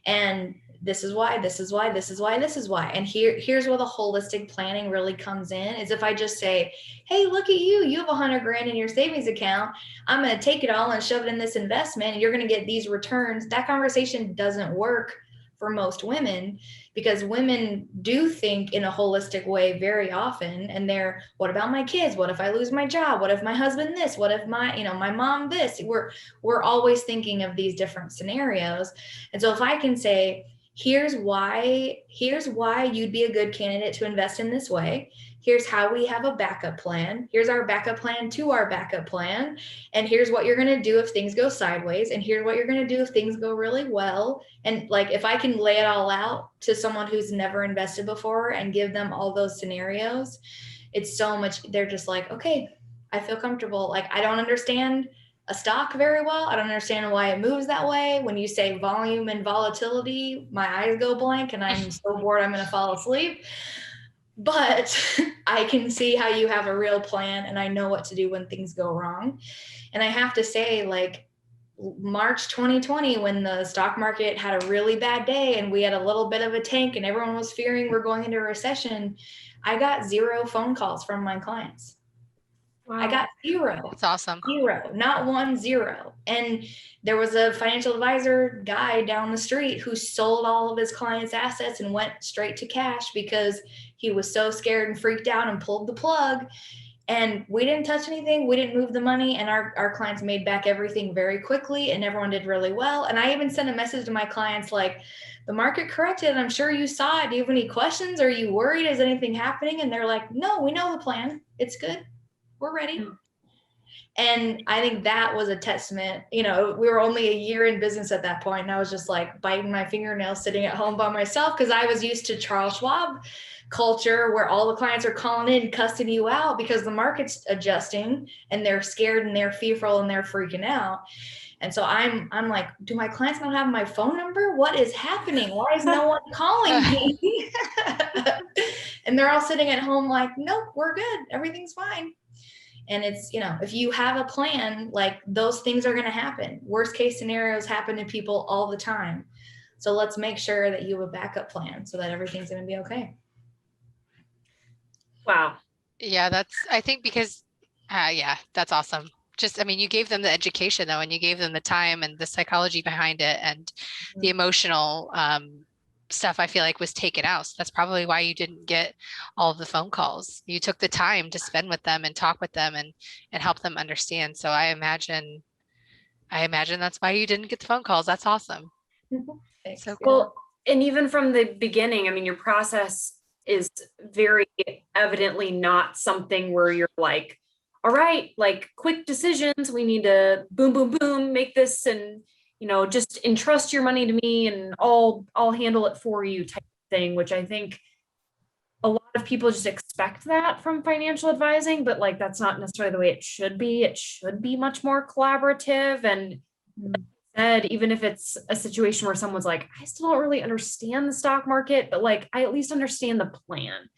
And this is why, this is why, this is why, this is why. And here's where the holistic planning really comes in, is if I just say, hey, look at you have $100,000 in your savings account. I'm going to take it all and shove it in this investment, and you're going to get these returns. That conversation doesn't work for most women, because women do think in a holistic way very often. And they're, what about my kids? What if I lose my job? What if my husband this? What if my mom this? We're always thinking of these different scenarios. And so if I can say, here's why you'd be a good candidate to invest in this way. Here's how we have a backup plan. Here's our backup plan to our backup plan. And here's what you're going to do if things go sideways. And here's what you're going to do if things go really well. And like, if I can lay it all out to someone who's never invested before and give them all those scenarios, it's so much, they're just like, okay, I feel comfortable. Like, I don't understand a stock very well. I don't understand why it moves that way. When you say volume and volatility, my eyes go blank and I'm so bored I'm going to fall asleep. But I can see how you have a real plan, and I know what to do when things go wrong. And I have to say, like, March 2020, when the stock market had a really bad day and we had a little bit of a tank and everyone was fearing we're going into a recession, I got 0 phone calls from my clients. Wow. I got 0. That's awesome. 0, not 1, 0. And there was a financial advisor guy down the street who sold all of his clients' assets and went straight to cash because he was so scared and freaked out and pulled the plug. And we didn't touch anything. We didn't move the money. And our clients made back everything very quickly, and everyone did really well. And I even sent a message to my clients like, the market corrected. I'm sure you saw it. Do you have any questions? Are you worried? Is anything happening? And they're like, no, we know the plan. It's good. We're ready. And I think that was a testament. We were only a year in business at that point, and I was just like biting my fingernails sitting at home by myself, because I was used to Charles Schwab culture where all the clients are calling in, cussing you out because the market's adjusting and they're scared and they're fearful and they're freaking out. And so I'm like, do my clients not have my phone number? What is happening? Why is no one calling me? And they're all sitting at home like, nope, we're good. Everything's fine. And it's, if you have a plan, like, those things are going to happen. Worst case scenarios happen to people all the time. So let's make sure that you have a backup plan so that everything's going to be okay. Wow. Yeah, I think because Yeah, that's awesome. Just, I mean, you gave them the education though, and you gave them the time and the psychology behind it and the emotional stuff I feel like was taken out. So that's probably why you didn't get all of the phone calls. You took the time to spend with them and talk with them and help them understand. So I imagine that's why you didn't get the phone calls. That's awesome. Thanks. So cool. Well, and even from the beginning, I mean, your process is very evidently not something where you're like, all right, like quick decisions. We need to boom, boom, boom, make this and, just entrust your money to me and I'll handle it for you type of thing, which I think a lot of people just expect that from financial advising, but like that's not necessarily the way it should be. It should be much more collaborative. And said, even if it's a situation where someone's like, I still don't really understand the stock market, but like I at least understand the plan.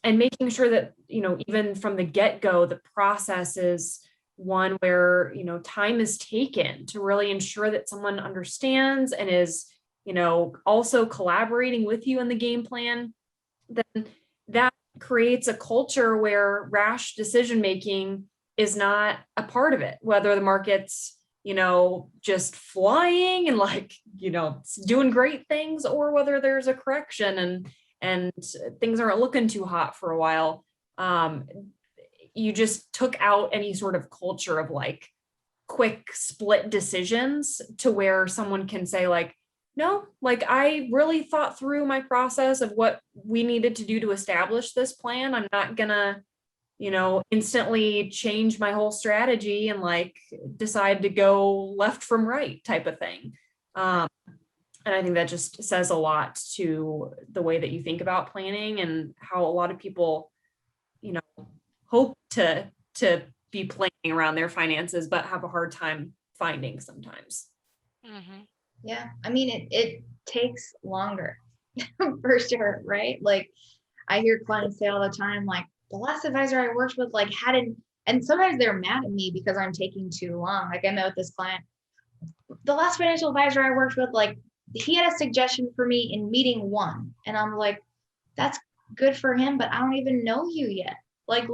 And making sure that, even from the get-go, the process is one where, time is taken to really ensure that someone understands and is, also collaborating with you in the game plan, then that creates a culture where rash decision making is not a part of it, whether the market's, just flying and like, doing great things, or whether there's a correction and things aren't looking too hot for a while. You just took out any sort of culture of like quick split decisions to where someone can say like, no, like I really thought through my process of what we needed to do to establish this plan. I'm not gonna, instantly change my whole strategy and like decide to go left from right type of thing. And I think that just says a lot to the way that you think about planning and how a lot of people, hope to be planning around their finances, but have a hard time finding sometimes. Mm-hmm. Yeah. I mean, it takes longer for sure. Right. Like I hear clients say all the time, like the last advisor I worked with, like and sometimes they're mad at me because I'm taking too long. Like I met with this client, the last financial advisor I worked with, like he had a suggestion for me in meeting 1. And I'm like, that's good for him, but I don't even know you yet. Like,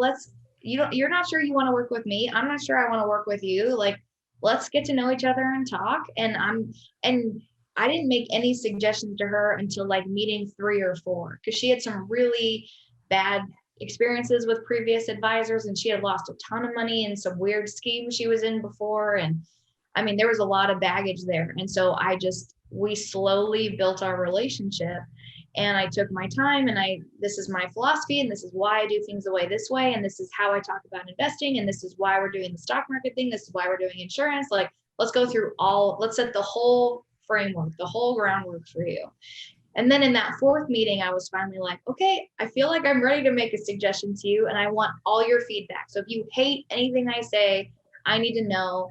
you're not sure you want to work with me. I'm not sure I want to work with you. Like, let's get to know each other and talk. And I didn't make any suggestions to her until like meeting 3 or 4, because she had some really bad experiences with previous advisors and she had lost a ton of money in some weird scheme she was in before. And I mean, there was a lot of baggage there. And so we slowly built our relationship, and I took my time, and this is my philosophy, and this is why I do things this way. And this is how I talk about investing. And this is why we're doing the stock market thing. This is why we're doing insurance. Like, let's go through let's set the whole framework, the whole groundwork for you. And then in that 4th meeting, I was finally like, okay, I feel like I'm ready to make a suggestion to you, and I want all your feedback. So if you hate anything I say, I need to know,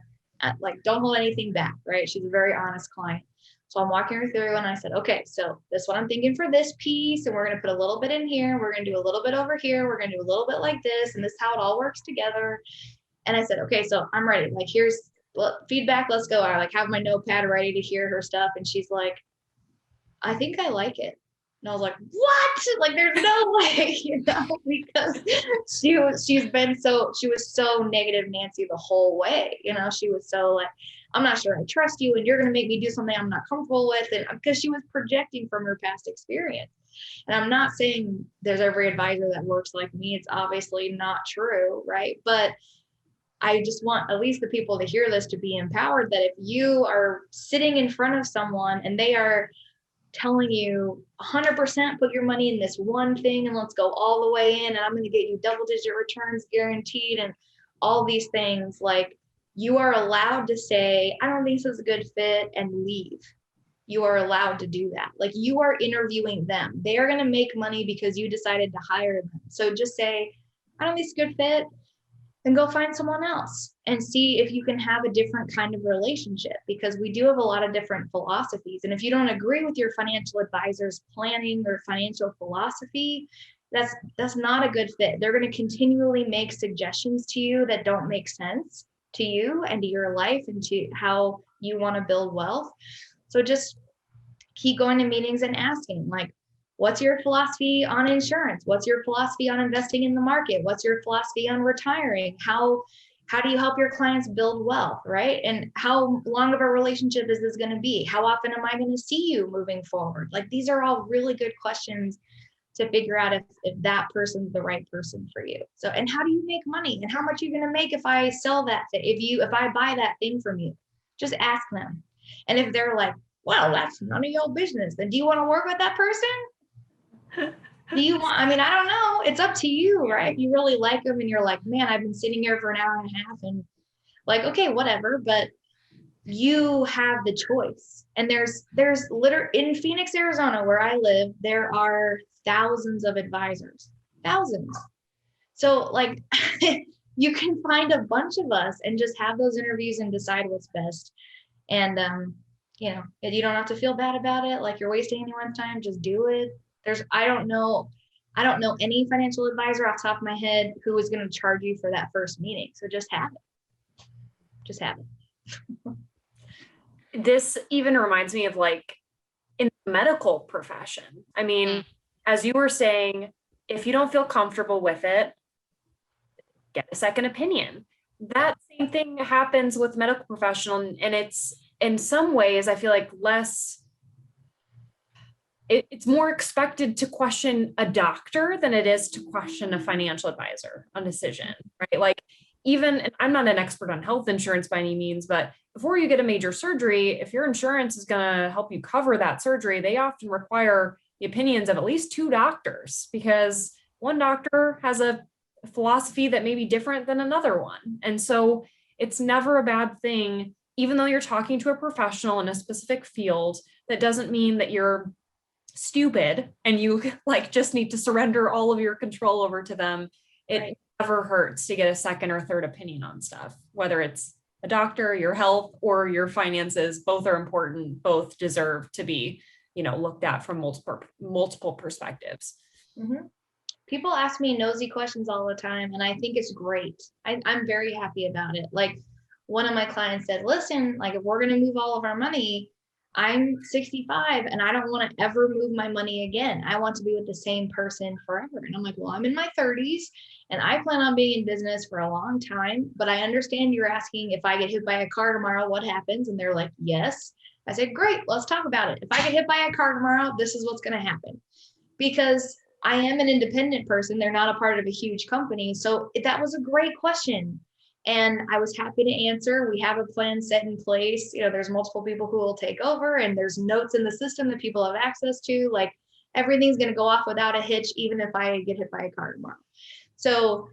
like, don't hold anything back, right? She's a very honest client. So I'm walking her through and I said, okay, so this is what I'm thinking for this piece. And we're going to put a little bit in here. We're going to do a little bit over here. We're going to do a little bit like this. And this is how it all works together. And I said, okay, so I'm ready. Like, here's feedback. Let's go. I like have my notepad ready to hear her stuff. And she's like, I think I like it. And I was like, what? Like, there's no way, because she was so negative Nancy the whole way. She was so like, I'm not sure I trust you, and you're going to make me do something I'm not comfortable with. And because she was projecting from her past experience. And I'm not saying there's every advisor that works like me. It's obviously not true. Right. But I just want at least the people to hear this to be empowered, that if you are sitting in front of someone and they are telling you 100% put your money in this one thing and let's go all the way in, and I'm going to get you double-digit returns guaranteed and all these things, like, you are allowed to say, I don't think this is a good fit, and leave. You are allowed to do that. Like, you are interviewing them. They are going to make money because you decided to hire them. So just say, I don't think it's a good fit, and go find someone else and see if you can have a different kind of relationship, because we do have a lot of different philosophies. And if you don't agree with your financial advisor's planning or financial philosophy, that's not a good fit. They're going to continually make suggestions to you that don't make sense to you and to your life and to how you want to build wealth. So just keep going to meetings and asking, like, What's your philosophy on insurance? What's your philosophy on investing in the market? What's your philosophy on retiring? How do you help your clients build wealth, right? And how long of a relationship is this going to be? How often am I going to see you moving forward? Like, these are all really good questions to figure out if that person's the right person for you. So, and how do you make money? And how much are you going to make if I sell that thing? If I buy that thing from you? Just ask them. And if they're like, well, that's none of your business, then do you want to work with that person? Do you want, I mean, I don't know. It's up to you, right? If you really like them and you're like, man, I've been sitting here for an hour and a half and like, okay, whatever, but you have the choice. And there's literally in Phoenix, Arizona, where I live, there are thousands of advisors, thousands. So like you can find a bunch of us and just have those interviews and decide what's best. And, you know, you don't have to feel bad about it. Like you're wasting anyone's time, just do it. I don't know any financial advisor off the top of my head who is going to charge you for that first meeting. So just have it. Just have it. This even reminds me of like in the medical profession. I mean, as you were saying, if you don't feel comfortable with it, get a second opinion. That same thing happens with medical professional, and it's in some ways, I feel like it's more expected to question a doctor than it is to question a financial advisor on decision, right? Like even, and I'm not an expert on health insurance by any means, but before you get a major surgery, if your insurance is going to help you cover that surgery, they often require the opinions of at least 2 doctors, because one doctor has a philosophy that may be different than another one. And so it's never a bad thing, even though you're talking to a professional in a specific field. That doesn't mean that you're stupid and you like just need to surrender all of your control over to them. It never hurts to get a second or third opinion on stuff, whether it's a doctor, your health, or your finances. Both are important. Both deserve to be, you know, looked at from multiple perspectives. Mm-hmm. People ask me nosy questions all the time, and I think it's great. I'm very happy about it. Like one of my clients said, listen, like if we're going to move all of our money, I'm 65 and I don't want to ever move my money again. I want to be with the same person forever. And I'm like, well, I'm in my 30s and I plan on being in business for a long time, but I understand you're asking if I get hit by a car tomorrow, what happens? And they're like, yes. I said, great, let's talk about it. If I get hit by a car tomorrow, this is what's going to happen. Because I am an independent person. They're not a part of a huge company. So that was a great question. And I was happy to answer. We have a plan set in place. You know, there's multiple people who will take over, and there's notes in the system that people have access to. Like everything's going to go off without a hitch, even if I get hit by a car tomorrow. So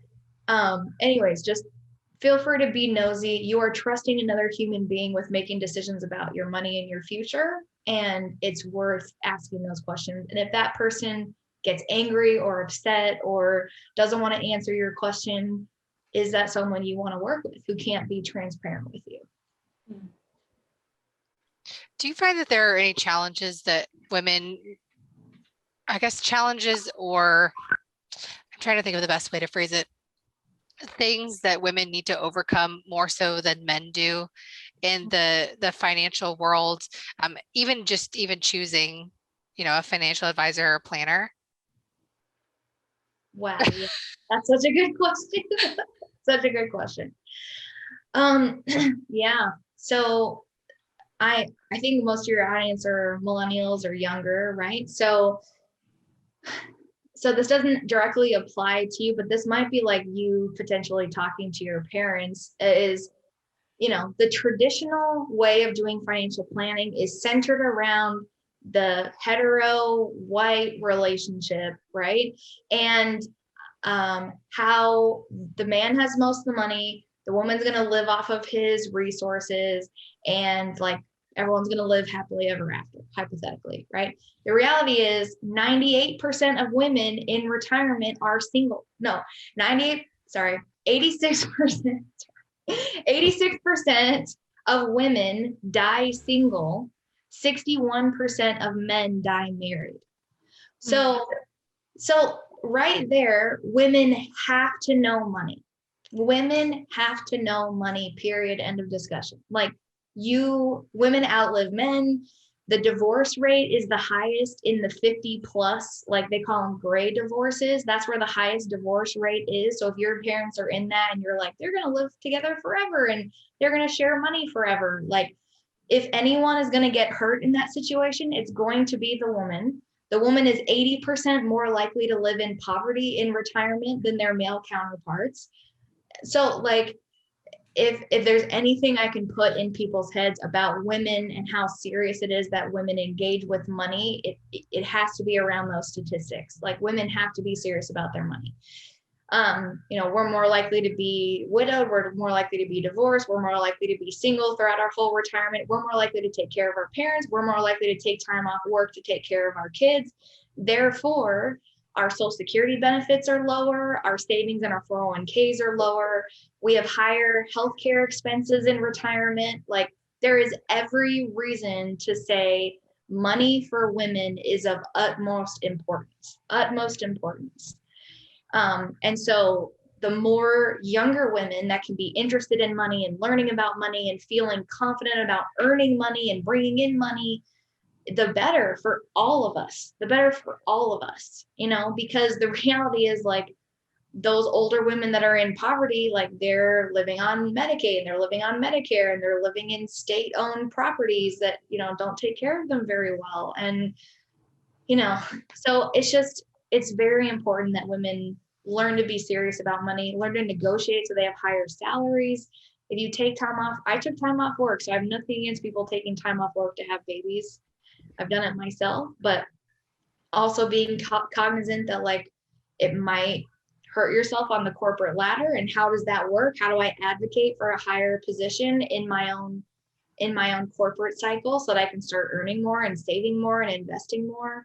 anyways, just feel free to be nosy. You are trusting another human being with making decisions about your money and your future. And it's worth asking those questions. And if that person gets angry or upset or doesn't want to answer your question, is that someone you want to work with who can't be transparent with you? Do you find that there are any challenges that women, I guess challenges, or I'm trying to think of the best way to phrase it, things that women need to overcome more so than men do in the financial world, even choosing, you know, a financial advisor or planner? Wow, yeah, that's such a good question. Such a good question. Yeah. So I think most of your audience are millennials or younger, right? So this doesn't directly apply to you, but this might be like you potentially talking to your parents. Is, you know, the traditional way of doing financial planning is centered around the hetero white relationship, right? And how the man has most of the money, the woman's going to live off of his resources, and like everyone's going to live happily ever after, hypothetically, right? The reality is 98% of women in retirement are single. No, 86%. 86% of women die single. 61% of men die married. So right there, women have to know money. Women have to know money, period, end of discussion. Like women outlive men. The divorce rate is the highest in the 50 plus, like they call them gray divorces. That's where the highest divorce rate is. So if your parents are in that and you're like, they're going to live together forever and they're going to share money forever. Like if anyone is going to get hurt in that situation, it's going to be the woman. The woman is 80% more likely to live in poverty in retirement than their male counterparts. So like, if there's anything I can put in people's heads about women and how serious it is that women engage with money, it has to be around those statistics. Like women have to be serious about their money. We're more likely to be widowed. We're more likely to be divorced. We're more likely to be single throughout our whole retirement. We're more likely to take care of our parents. We're more likely to take time off work to take care of our kids. Therefore, our Social Security benefits are lower. Our savings and our 401ks are lower. We have higher healthcare expenses in retirement. Like there is every reason to say money for women is of utmost importance. And so the more younger women that can be interested in money and learning about money and feeling confident about earning money and bringing in money, the better for all of us, because the reality is like those older women that are in poverty, like they're living on Medicaid and they're living on Medicare and they're living in state-owned properties that, don't take care of them very well. And, so it's very important that women learn to be serious about money, learn to negotiate so they have higher salaries. If you take time off, I took time off work, so I have nothing against people taking time off work to have babies. I've done it myself, but also being cognizant that like it might hurt yourself on the corporate ladder. And how does that work? How do I advocate for a higher position in my own corporate cycle so that I can start earning more and saving more and investing more?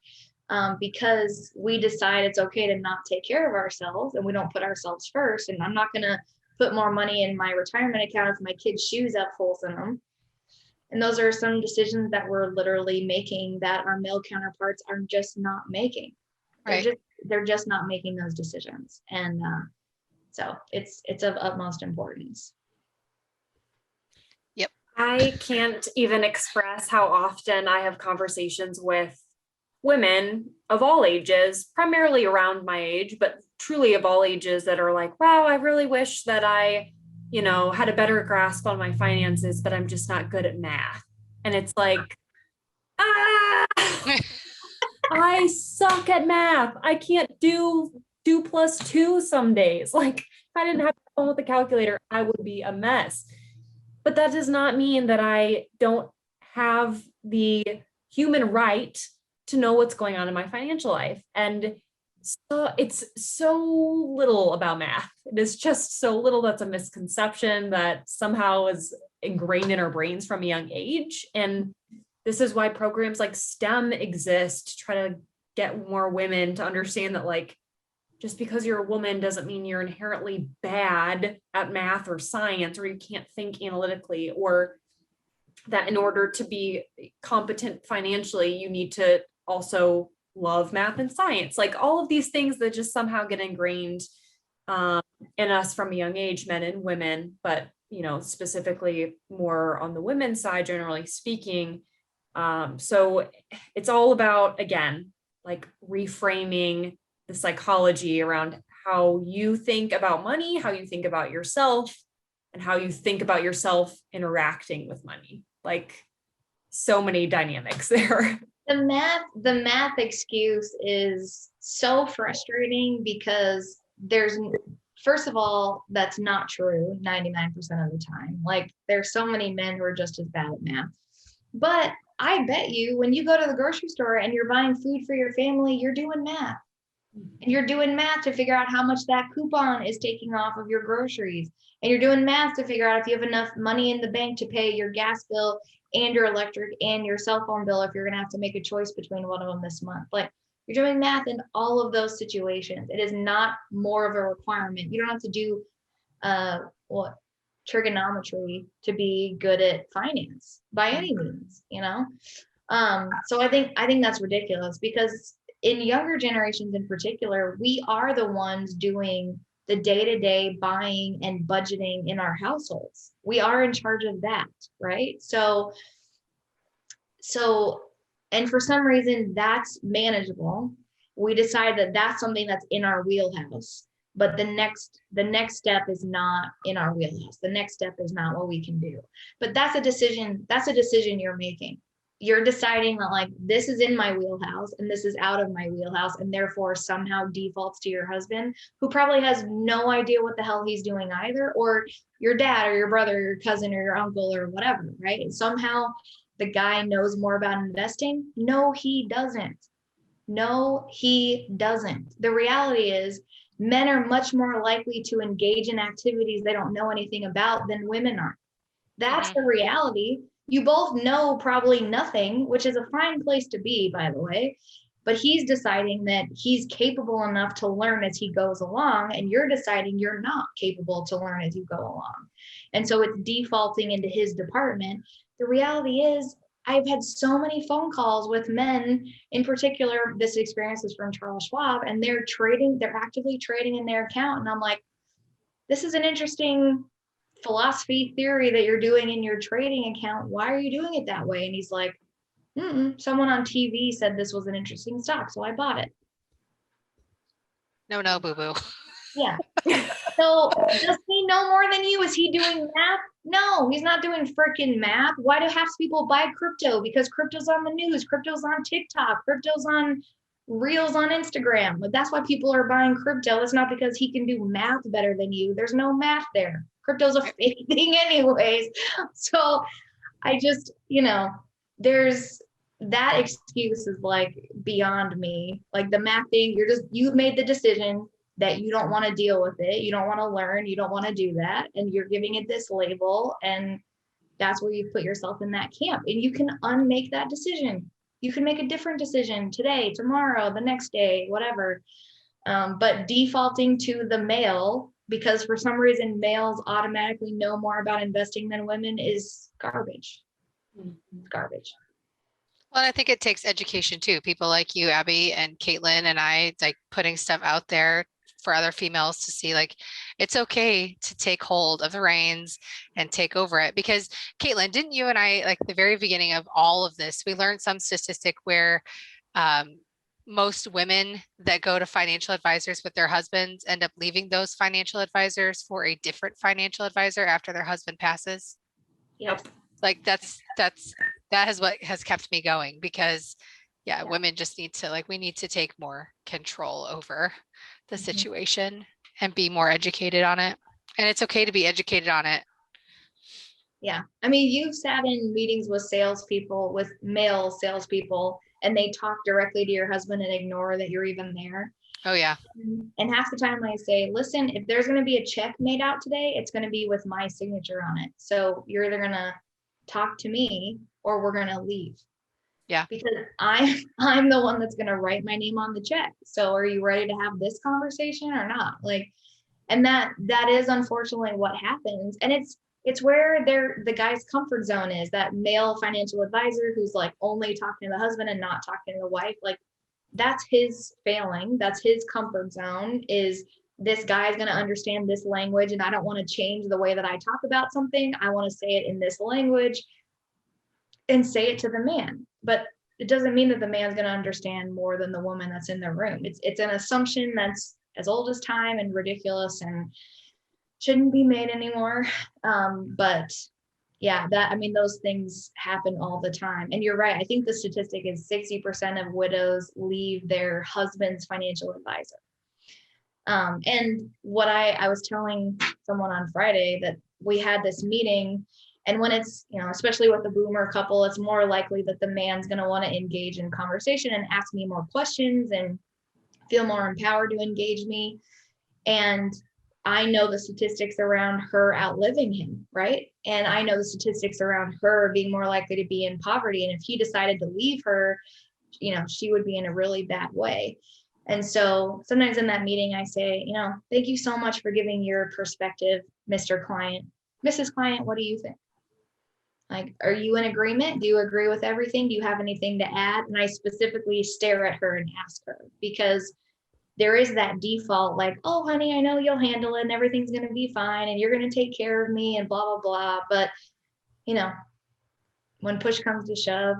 Because we decide it's okay to not take care of ourselves and we don't put ourselves first. And I'm not going to put more money in my retirement account if my kids' shoes have holes in them. And those are some decisions that we're literally making that our male counterparts are just not making. Right. They're just not making those decisions. And so it's of utmost importance. Yep. I can't even express how often I have conversations with women of all ages, primarily around my age, but truly of all ages, that are like, wow, I really wish that I had a better grasp on my finances, but I'm just not good at math. And it's like, I suck at math. I can't do 2 + 2 some days. Like if I didn't have fun with the calculator, I would be a mess. But that does not mean that I don't have the human right to know what's going on in my financial life. And so it's so little about math. It is just so little that's a misconception that somehow is ingrained in our brains from a young age. And this is why programs like STEM exist, to try to get more women to understand that like, just because you're a woman doesn't mean you're inherently bad at math or science, or you can't think analytically, or that in order to be competent financially, you need to also love math and science. Like all of these things that just somehow get ingrained in us from a young age, men and women, but specifically more on the women's side, generally speaking. So it's all about, again, like reframing the psychology around how you think about money, how you think about yourself, and how you think about yourself interacting with money. Like so many dynamics there. The math excuse is so frustrating because first of all, that's not true 99% of the time. Like there's so many men who are just as bad at math. But I bet you when you go to the grocery store and you're buying food for your family, you're doing math. And you're doing math to figure out how much that coupon is taking off of your groceries. And you're doing math to figure out if you have enough money in the bank to pay your gas bill and your electric and your cell phone bill if you're going to have to make a choice between one of them this month. Like you're doing math in all of those situations. It is not more of a requirement. You don't have to do trigonometry to be good at finance by any means, So I think that's ridiculous, because in younger generations in particular, we are the ones doing the day-to-day buying and budgeting in our households. We are in charge of that, right? So And for some reason, that's manageable. We decide that that's something that's in our wheelhouse. But the next step is not in our wheelhouse. The next step is not what we can do. But that's a decision. That's a decision you're making. You're deciding that, like, this is in my wheelhouse and this is out of my wheelhouse, and therefore somehow defaults to your husband, who probably has no idea what the hell he's doing either, or your dad or your brother or your cousin or your uncle or whatever, right? And somehow the guy knows more about investing. No, he doesn't. No, he doesn't. The reality is, men are much more likely to engage in activities they don't know anything about than women are. That's the reality. You both know probably nothing, which is a fine place to be, by the way. But he's deciding that he's capable enough to learn as he goes along, and you're deciding you're not capable to learn as you go along. And so it's defaulting into his department. The reality is, I've had so many phone calls with men, in particular, this experience is from Charles Schwab, and they're actively trading in their account. And I'm like, this is an interesting philosophy theory that you're doing in your trading account. Why are you doing it that way? And he's like, someone on TV said this was an interesting stock, so I bought it. No, boo-boo. Yeah. So does he know more than you? Is he doing math? No, he's not doing freaking math. Why do half people buy crypto? Because crypto's on the news, crypto's on TikTok, crypto's on reels on Instagram. But that's why people are buying crypto. It's not because he can do math better than you. There's no math there. Crypto's a fake thing anyways. So I just, there's that excuse is like beyond me. Like the math thing, you've made the decision that you don't want to deal with it. You don't want to learn. You don't want to do that. And you're giving it this label. And that's where you put yourself in that camp. And you can unmake that decision. You can make a different decision today, tomorrow, the next day, whatever. But defaulting to the male, because for some reason males automatically know more about investing than women, is garbage. It's garbage. Well, I think it takes education too. People like you, Abby, and Kaitlyn, and I, like putting stuff out there for other females to see, like, it's okay to take hold of the reins and take over it. Because Kaitlyn, didn't you and I, like the very beginning of all of this, we learned some statistic where most women that go to financial advisors with their husbands end up leaving those financial advisors for a different financial advisor after their husband passes? Yep. Like that is what has kept me going, because women just need to, like, we need to take more control over the situation and be more educated on it. And it's okay to be educated on it. Yeah. I mean, you've sat in meetings with salespeople, with male salespeople, and they talk directly to your husband and ignore that you're even there. Oh, yeah. And half the time I say, listen, if there's going to be a check made out today, it's going to be with my signature on it. So you're either going to talk to me or we're going to leave. Yeah. Because I'm the one that's going to write my name on the check. So are you ready to have this conversation or not? Like, and that is unfortunately what happens. And it's where the guy's comfort zone is, that male financial advisor who's like only talking to the husband and not talking to the wife. Like, that's his failing. That's his comfort zone, is this guy's going to understand this language, and I don't want to change the way that I talk about something. I want to say it in this language and say it to the man. But it doesn't mean that the man's going to understand more than the woman that's in the room. It's an assumption that's as old as time and ridiculous and shouldn't be made anymore. But yeah, those things happen all the time. And you're right. I think the statistic is 60% of widows leave their husband's financial advisor. And what I was telling someone on Friday, that we had this meeting, and when it's, especially with the boomer couple, it's more likely that the man's going to want to engage in conversation and ask me more questions and feel more empowered to engage me. And I know the statistics around her outliving him, right? And I know the statistics around her being more likely to be in poverty. And if he decided to leave her, she would be in a really bad way. And so sometimes in that meeting, I say, thank you so much for giving your perspective, Mr. Client. Mrs. Client, what do you think? Like, are you in agreement? Do you agree with everything? Do you have anything to add? And I specifically stare at her and ask her, because there is that default, like, oh, honey, I know you'll handle it and everything's going to be fine and you're going to take care of me and blah, blah, blah. But, when push comes to shove,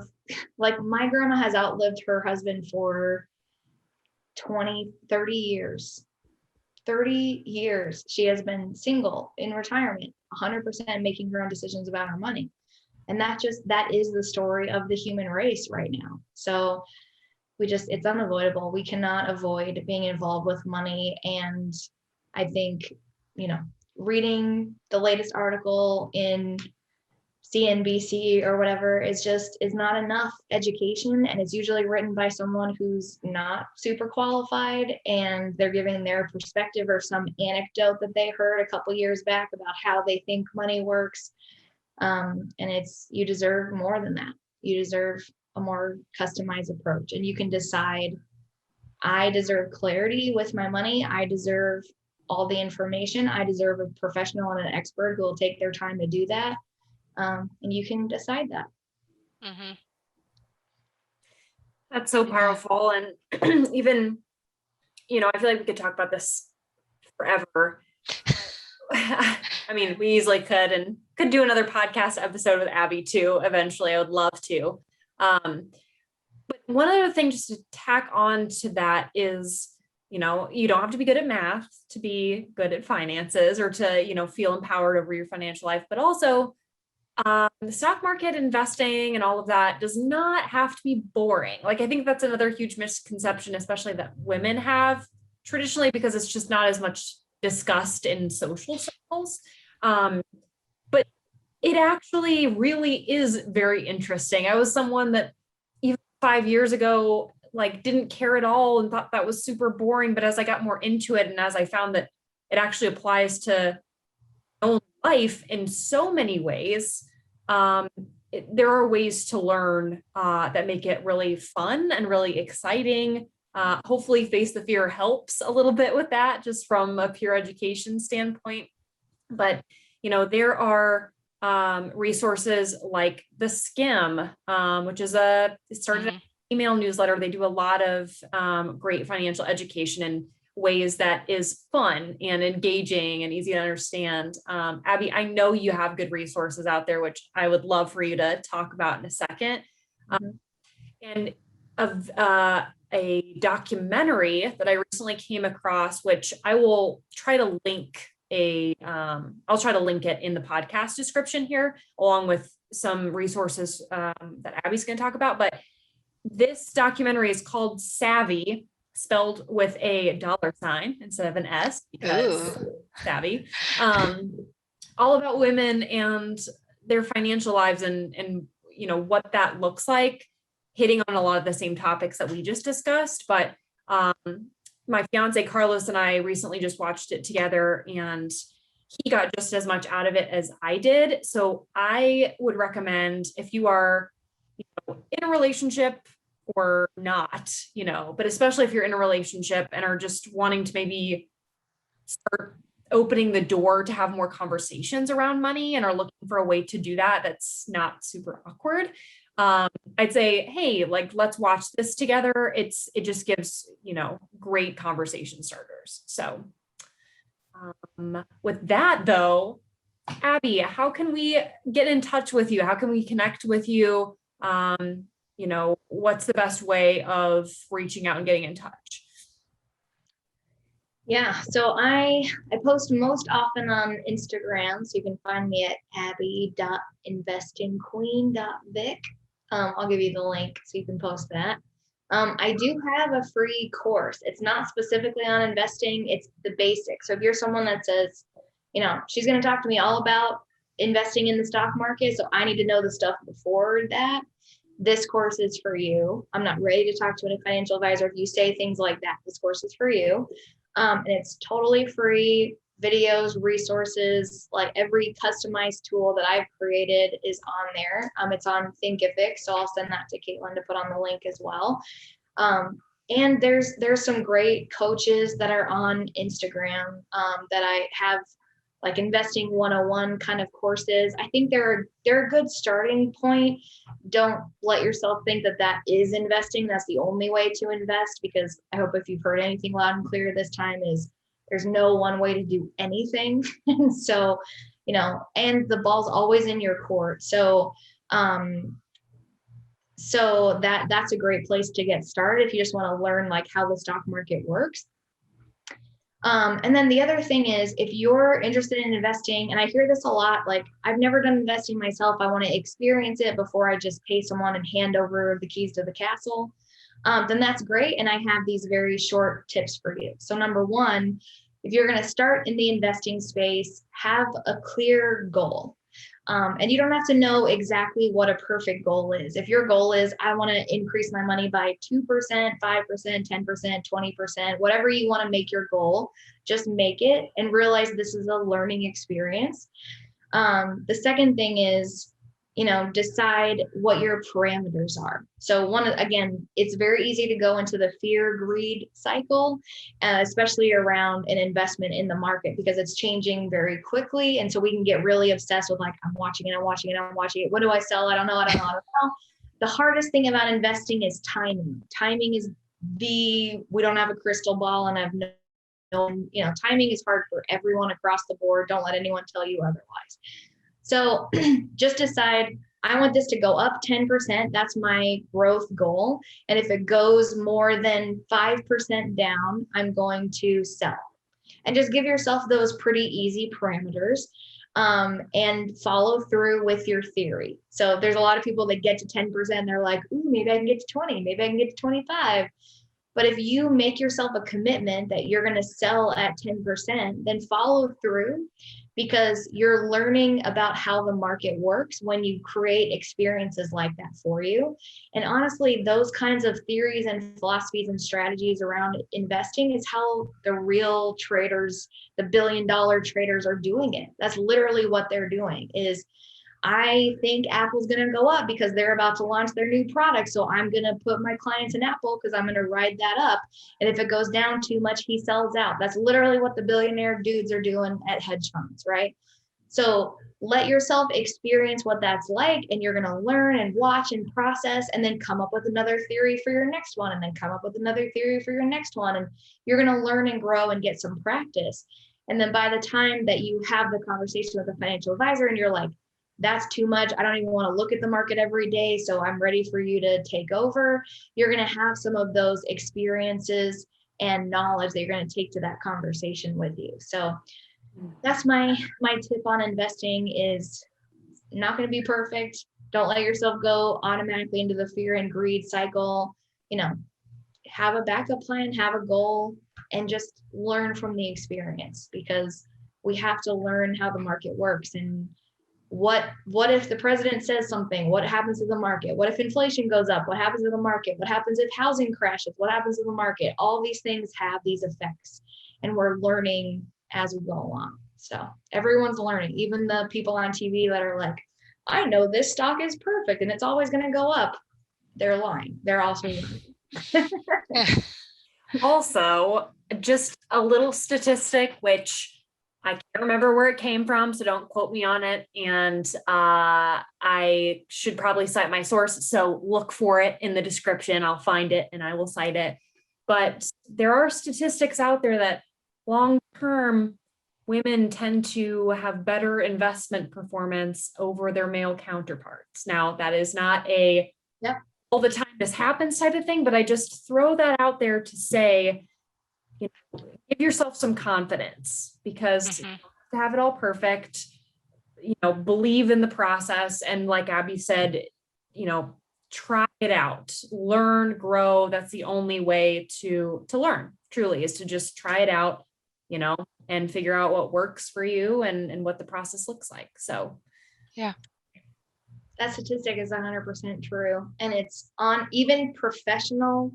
like my grandma has outlived her husband for 20, 30 years. 30 years she has been single in retirement, 100% making her own decisions about her money. And that is the story of the human race right now. So it's unavoidable. We cannot avoid being involved with money. And I think, reading the latest article in CNBC or whatever is not enough education. And it's usually written by someone who's not super qualified, and they're giving their perspective or some anecdote that they heard a couple years back about how they think money works. And you deserve more than that. You deserve a more customized approach, and you can decide, I deserve clarity with my money. I deserve all the information. I deserve a professional and an expert who will take their time to do that. And you can decide that. Mm-hmm. That's so powerful. And even, I feel like we could talk about this forever. I mean, we easily could, and could do another podcast episode with Abby too. Eventually, I would love to. But one other thing just to tack on to that is, you don't have to be good at math to be good at finances, or to, feel empowered over your financial life, but also the stock market, investing, and all of that does not have to be boring. Like, I think that's another huge misconception, especially that women have traditionally, because it's just not as much discussed in social circles. But it actually really is very interesting. I was someone that even 5 years ago, didn't care at all and thought that was super boring. But as I got more into it, and as I found that it actually applies to my own life in so many ways, there are ways to learn that make it really fun and really exciting. Hopefully Face the Fear helps a little bit with that, just from a pure education standpoint. But, there are resources like the Skim, which is it started an email newsletter. They do a lot of great financial education in ways that is fun and engaging and easy to understand. Abby, I know you have good resources out there, which I would love for you to talk about in a second. And a documentary that I recently came across, which I will try to link I'll try to link it in the podcast description here, along with some resources that Abby's going to talk about. But this documentary is called Savvy, spelled with a $ instead of an S, because savvy. All about women and their financial lives, and what that looks like, hitting on a lot of the same topics that we just discussed. But my fiance Carlos and I recently just watched it together, and he got just as much out of it as I did. So I would recommend, if you are in a relationship or not, but especially if you're in a relationship and are just wanting to maybe start opening the door to have more conversations around money and are looking for a way to do that that's not super awkward, I'd say, hey, let's watch this together. It just gives, great conversation starters. So with that though, Abby, how can we get in touch with you? How can we connect with you? What's the best way of reaching out and getting in touch? Yeah, so I post most often on Instagram, so you can find me at abby.investingqueen.vick. I'll give you the link so you can post that. I do have a free course. It's not specifically on investing, it's the basics. So if you're someone that says, she's going to talk to me all about investing in the stock market, so I need to know the stuff before that, this course is for you. I'm not ready to talk to a financial advisor if you say things like that. This course is for you. And it's totally free. Videos, resources, like every customized tool that I've created is on there. It's on Thinkific, so I'll send that to Kaitlyn to put on the link as well. And there's some great coaches that are on Instagram that I have, like Investing 101 kind of courses. I think they're a good starting point. Don't let yourself think that is investing. That's the only way to invest, because I hope if you've heard anything loud and clear this time is there's no one way to do anything. And so, and the ball's always in your court. So So that's a great place to get started if you just want to learn like how the stock market works. And then the other thing is, if you're interested in investing, and I hear this a lot, like, I've never done investing myself, I want to experience it before I just pay someone and hand over the keys to the castle, then that's great. And I have these very short tips for you. So number one, if you're going to start in the investing space, have a clear goal. And you don't have to know exactly what a perfect goal is. If your goal is, I want to increase my money by 2%, 5%, 10%, 20%, whatever you want to make your goal, just make it and realize this is a learning experience. The second thing is, decide what your parameters are. So again, it's very easy to go into the fear, greed cycle, especially around an investment in the market, because it's changing very quickly. And so we can get really obsessed with like, I'm watching it. What do I sell? I don't know. The hardest thing about investing is timing. Timing is we don't have a crystal ball, and I've known, timing is hard for everyone across the board. Don't let anyone tell you otherwise. So just decide, I want this to go up 10%. That's my growth goal. And if it goes more than 5% down, I'm going to sell. And just give yourself those pretty easy parameters, and follow through with your theory. So there's a lot of people that get to 10%. They're like, ooh, maybe I can get to 20, maybe I can get to 25. But if you make yourself a commitment that you're going to sell at 10%, then follow through, because you're learning about how the market works when you create experiences like that for you. And honestly, those kinds of theories and philosophies and strategies around investing is how the real traders, the billion-dollar traders, are doing it. That's literally what they're doing. Is, I think Apple's going to go up because they're about to launch their new product. So I'm going to put my clients in Apple because I'm going to ride that up. And if it goes down too much, he sells out. That's literally what the billionaire dudes are doing at hedge funds, right? So let yourself experience what that's like, and you're going to learn and watch and process, and then come up with another theory for your next one, and then come up with another theory for your next one. And you're going to learn and grow and get some practice. And then by the time that you have the conversation with a financial advisor and you're like, that's too much, I don't even want to look at the market every day, so I'm ready for you to take over, you're going to have some of those experiences and knowledge that you're going to take to that conversation with you. So that's my tip on investing: is not going to be perfect. Don't let yourself go automatically into the fear and greed cycle. Have a backup plan, have a goal, and just learn from the experience, because we have to learn how the market works. And what if the president says something? What happens to the market? What if inflation goes up? What happens to the market? What happens if housing crashes? What happens to the market? All these things have these effects, and we're learning as we go along. So everyone's learning, even the people on TV that are like, I know this stock is perfect and it's always going to go up. They're lying. They're also lying. Also, just a little statistic, which I can't remember where it came from, so don't quote me on it. And I should probably cite my source, so look for it in the description. I'll find it and I will cite it. But there are statistics out there that long-term women tend to have better investment performance over their male counterparts. Now, that is not a all the time this happens type of thing, but I just throw that out there to say, give yourself some confidence, because to have it all perfect, believe in the process. And like Abby said, try it out, learn, grow. That's the only way to learn, truly, is to just try it out, and figure out what works for you and what the process looks like. So, yeah. That statistic is 100% true. And it's on even professional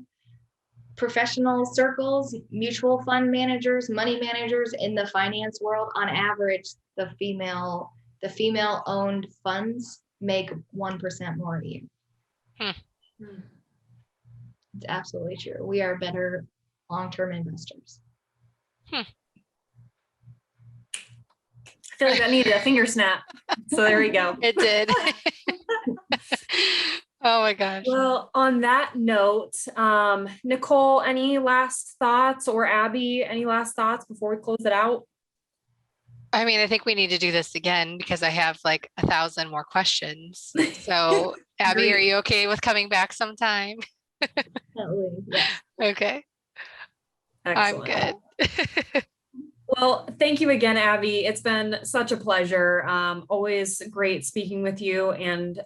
circles, mutual fund managers, money managers in the finance world. On average, the female owned funds make 1% more a year. It's absolutely true. We are better long-term investors. I feel like that needed a finger snap. So there we go. It did. Oh my gosh. Well, on that note, Nicole, any last thoughts, or Abby, any last thoughts before we close it out? I mean, I think we need to do this again because I have like 1,000 more questions. So Abby, are you okay with coming back sometime? Definitely. Yeah. Okay, Excellent. I'm good. Well, thank you again, Abby. It's been such a pleasure. Always great speaking with you. And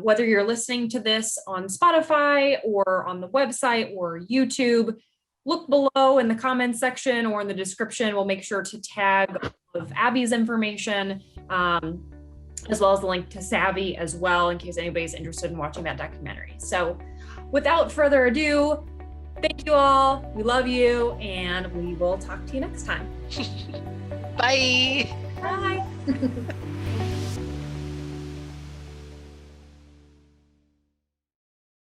whether you're listening to this on Spotify or on the website or YouTube, look below in the comments section or in the description. We'll make sure to tag all of Abby's information, as well as the link to Savvy as well, in case anybody's interested in watching that documentary. So without further ado, thank you all. We love you, and we will talk to you next time. Bye. Bye.